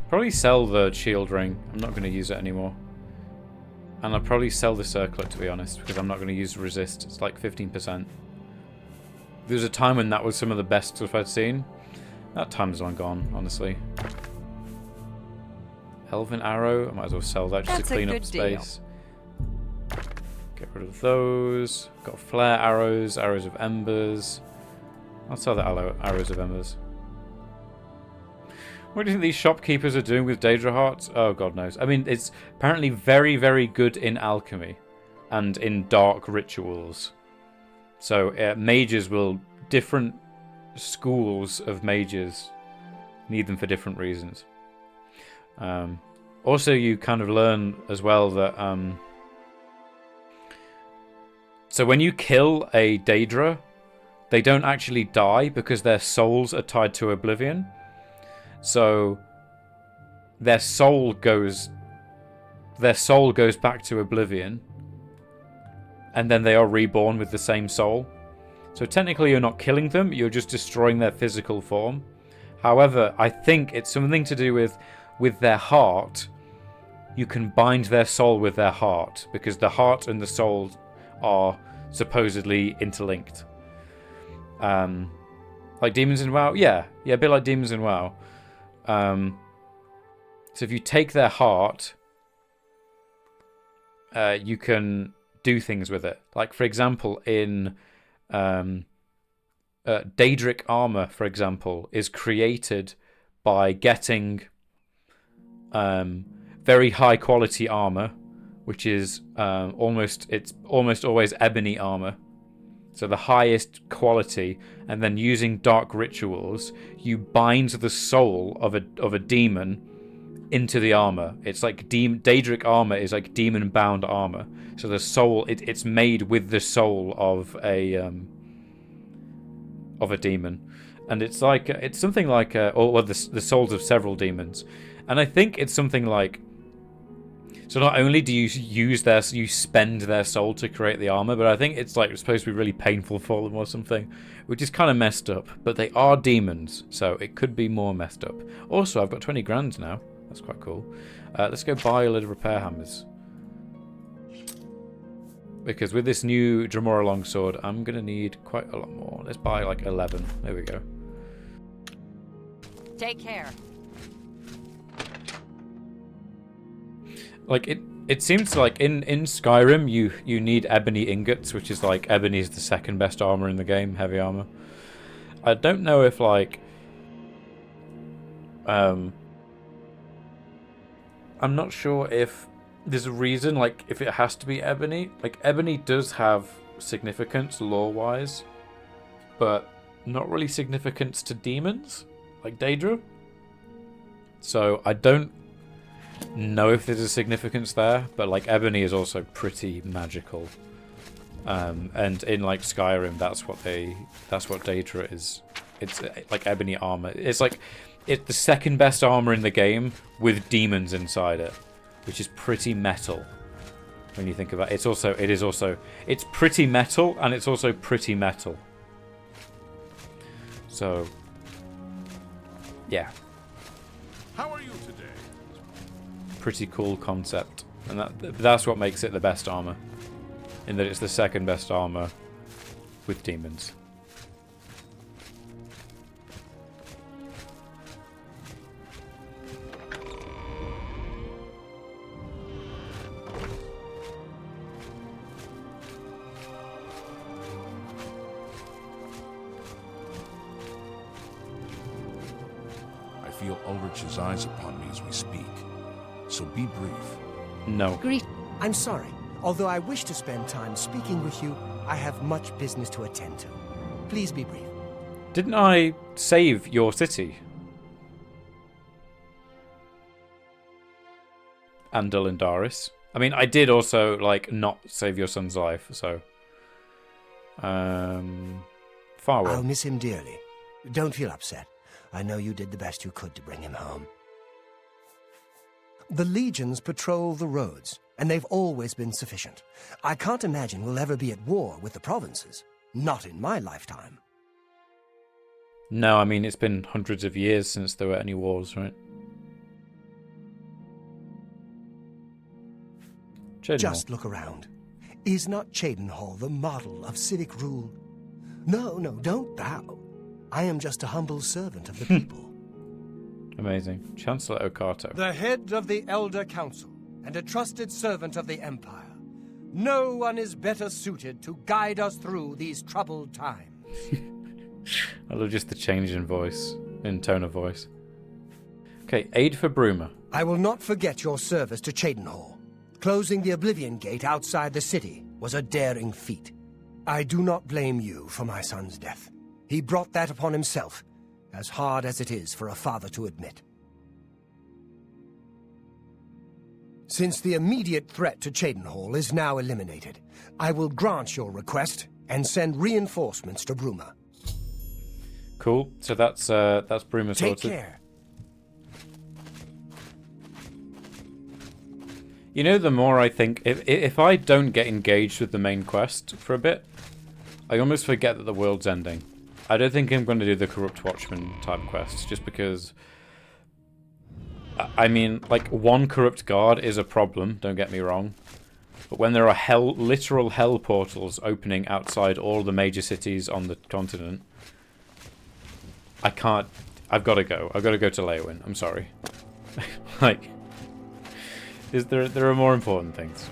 Probably sell the shield ring. I'm not going to use it anymore. And I'll probably sell the circlet, to be honest, because I'm not going to use resist. It's like 15%. There was a time when that was some of the best stuff I'd seen. That time's long gone, honestly. Elven arrow. I might as well sell that just That's to a clean up good space. Get rid of those. Got flare arrows, arrows of embers. I'll sell the arrows of embers. What do you think these shopkeepers are doing with Daedra hearts? Oh, God knows. I mean, it's apparently very, very good in alchemy and in dark rituals. So mages will... Different schools of mages need them for different reasons. Also, you kind of learn as well that... So when you kill a Daedra, they don't actually die because their souls are tied to Oblivion. So their soul goes back to Oblivion, and then they are reborn with the same soul. So technically you're not killing them, you're just destroying their physical form. However, I think it's something to do with their heart. You can bind their soul with their heart, because the heart and the soul are supposedly interlinked. Like demons in WoW? Yeah, a bit like demons in WoW. So if you take their heart, you can do things with it. Like, for example, in Daedric armor, for example, is created by getting very high quality armor, which is almost always ebony armor. So the highest quality, and then using dark rituals, you bind the soul of a demon into the armor. It's like Daedric armor is like demon bound armor. So the soul, it's made with the soul of a demon, and it's something like the souls of several demons, and I think it's something like. So not only do you spend their soul to create the armor, but I think it's like supposed to be really painful for them or something, which is kind of messed up. But they are demons, so it could be more messed up. Also, I've got 20 grand now. That's quite cool. Let's go buy a load of repair hammers, because with this new Dremora longsword, I'm gonna need quite a lot more. Let's buy like 11. There we go. Take care. Like it seems like in Skyrim you need ebony ingots, which is like ebony is the second best armor in the game, heavy armor. I don't know if like I'm not sure if there's a reason, like if it has to be ebony. Like ebony does have significance lore-wise, but not really significance to demons like Daedra. So I don't know if there's a significance there, but like ebony is also pretty magical, and in like Skyrim, that's what Daedra is. It's like ebony armor. It's the second best armor in the game with demons inside it, which is pretty metal when you think about it. It's pretty metal, and it's also pretty metal. So yeah, How are you today? pretty cool concept, and that's what makes it the best armor, in that it's the second best armor with demons. I feel Ulrich's eyes upon me as we speak. So be brief. No. Greet. I'm sorry. Although I wish to spend time speaking with you, I have much business to attend to. Please be brief. Didn't I save your city? Andal and Daris. I mean, I did also, like, not save your son's life, so... Farewell. I'll miss him dearly. Don't feel upset. I know you did the best you could to bring him home. The legions patrol the roads, and they've always been sufficient. I can't imagine we'll ever be at war with the provinces. Not in my lifetime. No, I mean, it's been hundreds of years since there were any wars, right? Cheydinhal. Just look around. Is not Cheydinhal the model of civic rule? No, don't bow. I am just a humble servant of the people. Amazing. Chancellor Okato. The head of the Elder Council and a trusted servant of the Empire. No one is better suited to guide us through these troubled times. I love just the change in voice, in tone of voice. Okay, aid for Bruma. I will not forget your service to Cheydinhal. Closing the Oblivion Gate outside the city was a daring feat. I do not blame you for my son's death. He brought that upon himself, as hard as it is for a father to admit. Since the immediate threat to Cheydinhal is now eliminated, I will grant your request and send reinforcements to Bruma. Cool. So that's Bruma sorted. Take care. You know, the more I think, if I don't get engaged with the main quest for a bit, I almost forget that the world's ending. I don't think I'm going to do the Corrupt Watchman type quests, just because... I mean, like, one Corrupt Guard is a problem, don't get me wrong. But when there are literal hell portals opening outside all the major cities on the continent, I can't... I've got to go. I've got to go to Leowyn. I'm sorry. Like, there are more important things.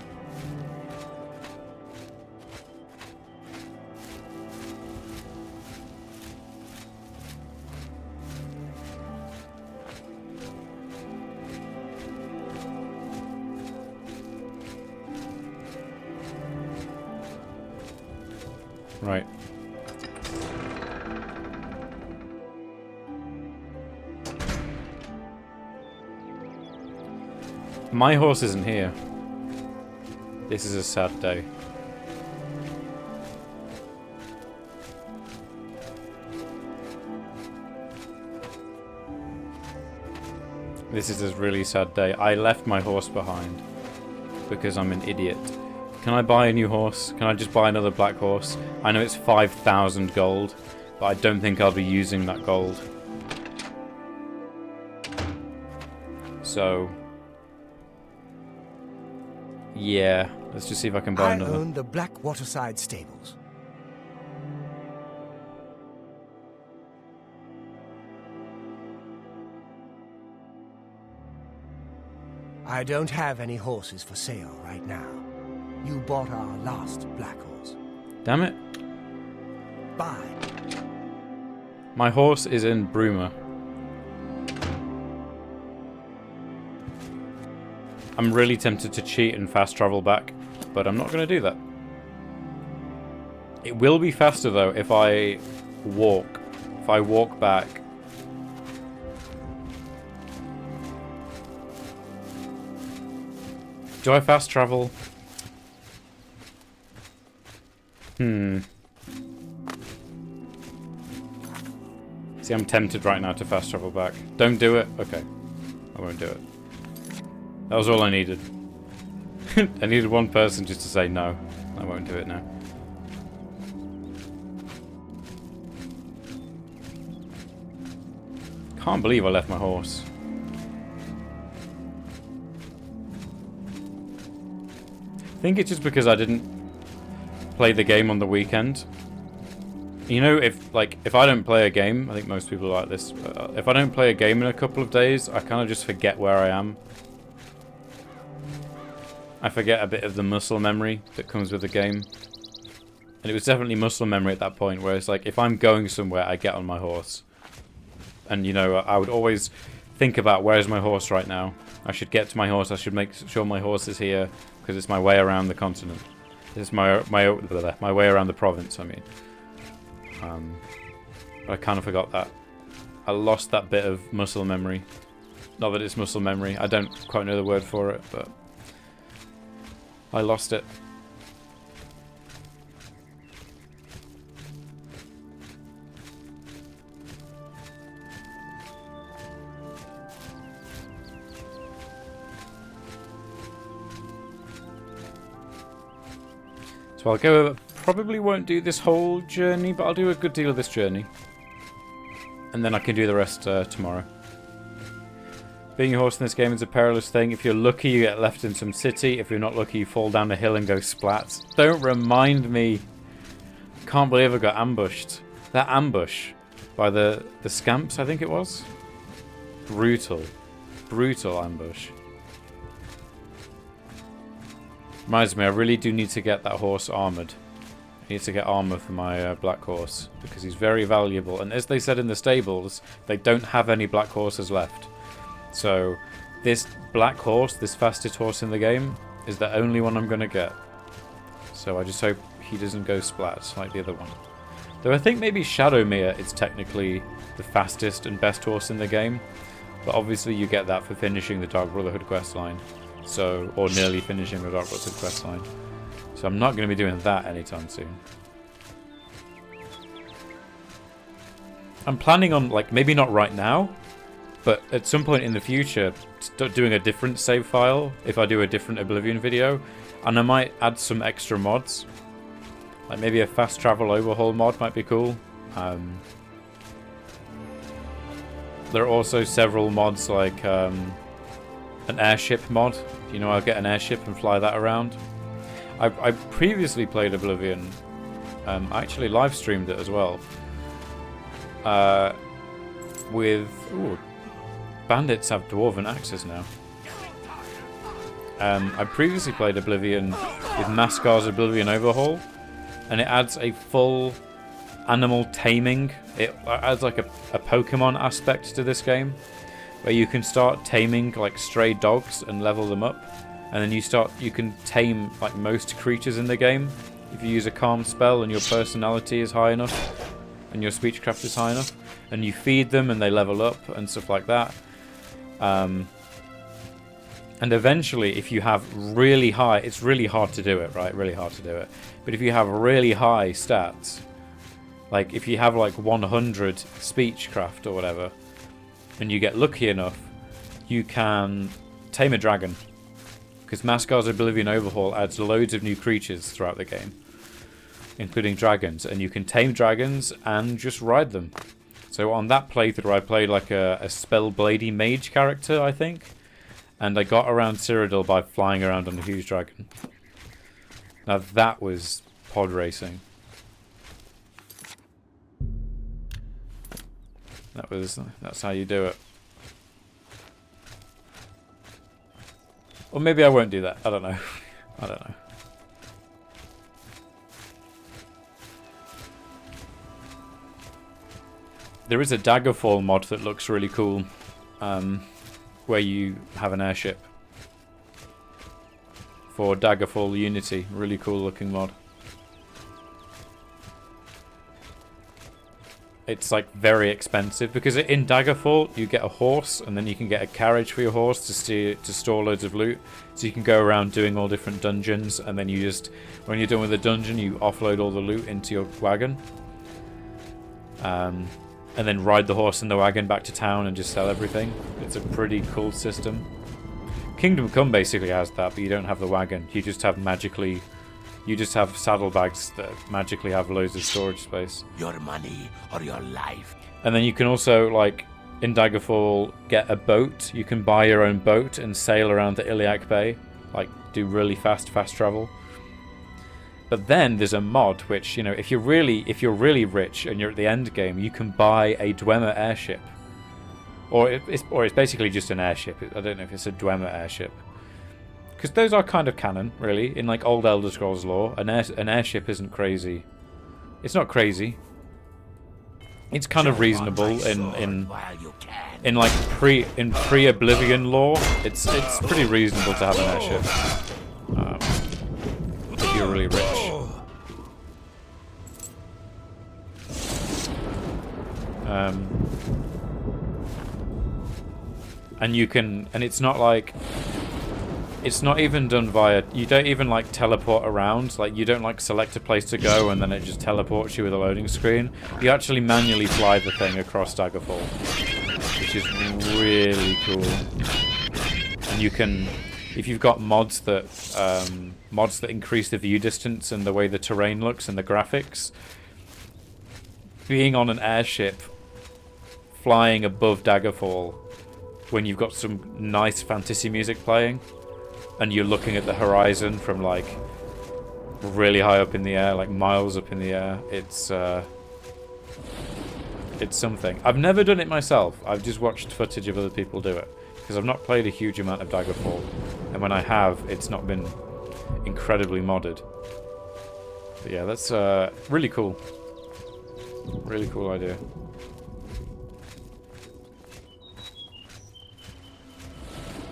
Right. My horse isn't here. This is a sad day. This is a really sad day. I left my horse behind because I'm an idiot. Can I buy a new horse? Can I just buy another black horse? I know it's 5,000 gold, but I don't think I'll be using that gold. So... yeah, let's just see if I can buy another. I own the Black Waterside stables. I don't have any horses for sale right now. You bought our last black horse. Damn it. Buy. My horse is in Bruma. I'm really tempted to cheat and fast travel back, but I'm not going to do that. It will be faster though if I walk. If I walk back. Do I fast travel? See, I'm tempted right now to fast travel back. Don't do it? Okay. I won't do it. That was all I needed. I needed one person just to say no. I won't do it now. Can't believe I left my horse. I think it's just because I didn't play the game on the weekend. You know, if I don't play a game, I think most people are like this. If I don't play a game in a couple of days, I kind of just forget where I am. I forget a bit of the muscle memory that comes with the game. And it was definitely muscle memory at that point, where it's like, if I'm going somewhere, I get on my horse. And, you know, I would always think about, where's my horse right now? I should get to my horse, I should make sure my horse is here, because it's my way around the continent. It's my way around the province, I mean. But I kind of forgot that. I lost that bit of muscle memory. Not that it's muscle memory, I don't quite know the word for it, but... I lost it. So I'll go, probably won't do this whole journey, but I'll do a good deal of this journey. And then I can do the rest tomorrow. Being a horse in this game is a perilous thing. If you're lucky, you get left in some city. If you're not lucky, you fall down a hill and go splat. Don't remind me. Can't believe I got ambushed. That ambush by the scamps, I think it was. Brutal. Brutal ambush. Reminds me, I really do need to get that horse armoured. I need to get armour for my black horse, because he's very valuable. And as they said in the stables, they don't have any black horses left. So, this black horse, this fastest horse in the game, is the only one I'm going to get. So I just hope he doesn't go splat like the other one. Though I think maybe Shadowmere is technically the fastest and best horse in the game. But obviously you get that for finishing the Dark Brotherhood questline. So, or nearly finishing the Dark Brotherhood questline. So I'm not going to be doing that anytime soon. I'm planning on, like, maybe not right now, But at some point in the future, start doing a different save file, if I do a different Oblivion video, and I might add some extra mods. Like maybe a fast travel overhaul mod might be cool. There are also several mods like an airship mod. You know, I'll get an airship and fly that around. I previously played Oblivion. I actually live streamed it as well. With... Ooh, bandits have dwarven axes now. I previously played Oblivion with Mascar's Oblivion Overhaul, and it adds a full animal taming. It adds like a Pokemon aspect to this game, where you can start taming like stray dogs and level them up, and then you can tame like most creatures in the game if you use a calm spell and your personality is high enough and your speechcraft is high enough, and you feed them and they level up and stuff like that. And eventually, if you have really high, it's really hard to do it, right? Really hard to do it. But if you have really high stats, like if you have like 100 speechcraft or whatever, and you get lucky enough, you can tame a dragon. Because Mascar's Oblivion Overhaul adds loads of new creatures throughout the game, including dragons, and you can tame dragons and just ride them. So on that playthrough, I played like a spellblady mage character, I think, and I got around Cyrodiil by flying around on a huge dragon. Now that was pod racing. That's how you do it. Or maybe I won't do that. I don't know. I don't know. There is a Daggerfall mod that looks really cool, where you have an airship. For Daggerfall Unity. Really cool looking mod. It's like very expensive because in Daggerfall you get a horse and then you can get a carriage for your horse to store loads of loot. So you can go around doing all different dungeons, and then you just, when you're done with the dungeon, you offload all the loot into your wagon. And then ride the horse and the wagon back to town and just sell everything. It's a pretty cool system. Kingdom Come basically has that, but you don't have the wagon. You just have saddlebags that magically have loads of storage space. Your money or your life. And then you can also, like, in Daggerfall, get a boat. You can buy your own boat and sail around the Iliac Bay. Like, do really fast travel. But then there's a mod which, you know, if you're really rich and you're at the end game, you can buy a Dwemer airship. Or it's basically just an airship. I don't know if it's a Dwemer airship. Because those are kind of canon, really, in like old Elder Scrolls lore. An airship isn't crazy. It's not crazy. It's kind of reasonable in like pre-Oblivion lore. It's pretty reasonable to have an airship. If you're really rich. And you can, and it's not like, it's not even done via, you don't even like teleport around, like you don't like select a place to go and then it just teleports you with a loading screen. You actually manually fly the thing across Daggerfall, which is really cool. And you can, if you've got mods that increase the view distance and the way the terrain looks and the graphics, being on an airship flying above Daggerfall when you've got some nice fantasy music playing and you're looking at the horizon from like really high up in the air, like miles up in the air, it's something. I've never done it myself. I've just watched footage of other people do it because I've not played a huge amount of Daggerfall, and when I have, it's not been incredibly modded. But yeah, that's really cool. Really cool idea.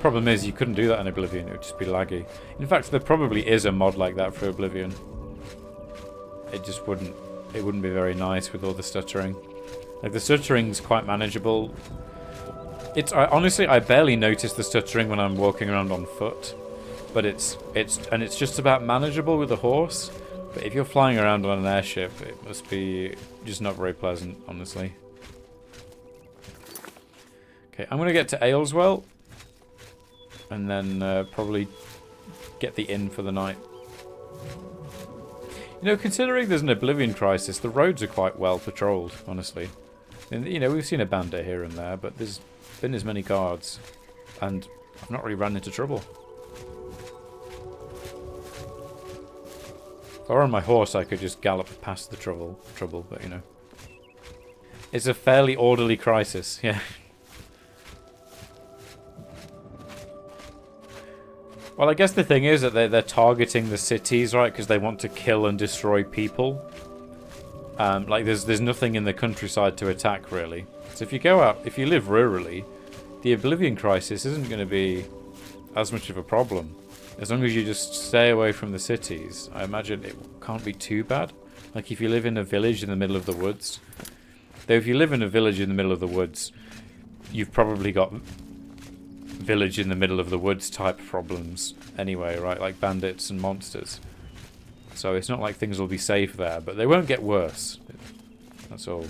Problem is, you couldn't do that in Oblivion, it would just be laggy. In fact, there probably is a mod like that for Oblivion. It just wouldn't be very nice with all the stuttering. Like, the stuttering's quite manageable. Honestly, I barely notice the stuttering when I'm walking around on foot. But it's just about manageable with a horse. But if you're flying around on an airship, it must be just not very pleasant, honestly. Okay, I'm going to get to Ayleswell. And then probably get the inn for the night. You know, considering there's an Oblivion crisis, the roads are quite well patrolled, honestly. And, you know, we've seen a bandit here and there, but there's been as many guards. And I've not really run into trouble. If I were on my horse, I could just gallop past the trouble, but, you know. It's a fairly orderly crisis, yeah. Well, I guess the thing is that they're targeting the cities, right? Because they want to kill and destroy people. Like, there's nothing in the countryside to attack, really. So if you go out, if you live rurally, the Oblivion crisis isn't going to be as much of a problem. As long as you just stay away from the cities, I imagine it can't be too bad. Like, if you live in a village in the middle of the woods. Though if you live in a village in the middle of the woods, you've probably got village in the middle of the woods type problems anyway, right? Like bandits and monsters. So it's not like things will be safe there, but they won't get worse. That's all.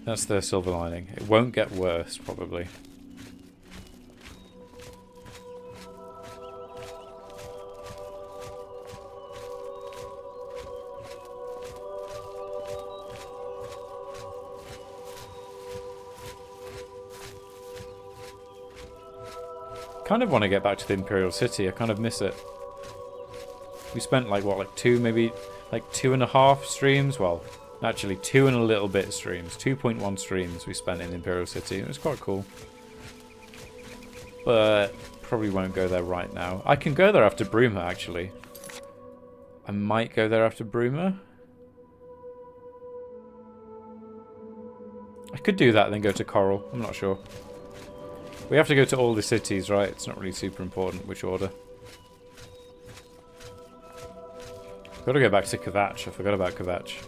That's the silver lining. It won't get worse, probably. I kind of want to get back to the Imperial City. I kind of miss it. We spent like what, like 2.5 streams? Well, actually 2 and a little bit streams. 2.1 streams we spent in Imperial City. It was quite cool. But probably won't go there right now. I can go there after Bruma, actually. I might go there after Bruma. I could do that and then go to Coral. I'm not sure. We have to go to all the cities, right? It's not really super important which order. Got to go back to Kvatch. I forgot about Kvatch.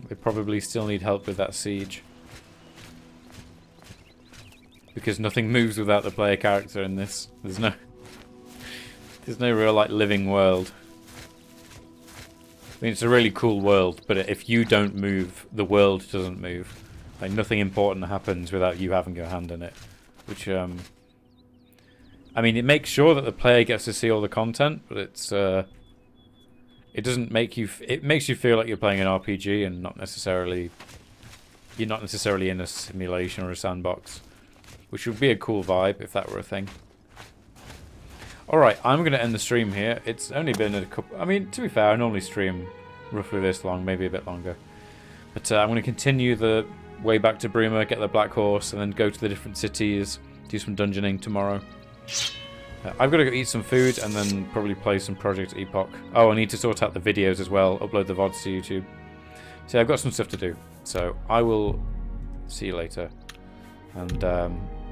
They probably still need help with that siege. Because nothing moves without the player character in this. There's no real, like, living world. I mean, it's a really cool world, but if you don't move, the world doesn't move. Like, nothing important happens without you having your hand in it. Which, I mean, it makes sure that the player gets to see all the content, but it's, it doesn't make you... It makes you feel like you're playing an RPG and not necessarily... You're not necessarily in a simulation or a sandbox. Which would be a cool vibe if that were a thing. Alright, I'm going to end the stream here. It's only been a couple... I mean, to be fair, I normally stream roughly this long, maybe a bit longer. But I'm going to continue the way back to Bruma, get the Black Horse, and then go to the different cities, do some dungeoning tomorrow. I've got to go eat some food and then probably play some Project Epoch. Oh, I need to sort out the videos as well, upload the VODs to YouTube. So yeah, I've got some stuff to do. So I will see you later. And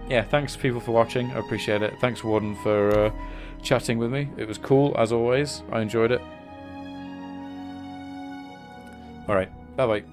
yeah, thanks people for watching. I appreciate it. Thanks Warden for chatting with me. It was cool as always. I enjoyed it. Alright, bye bye.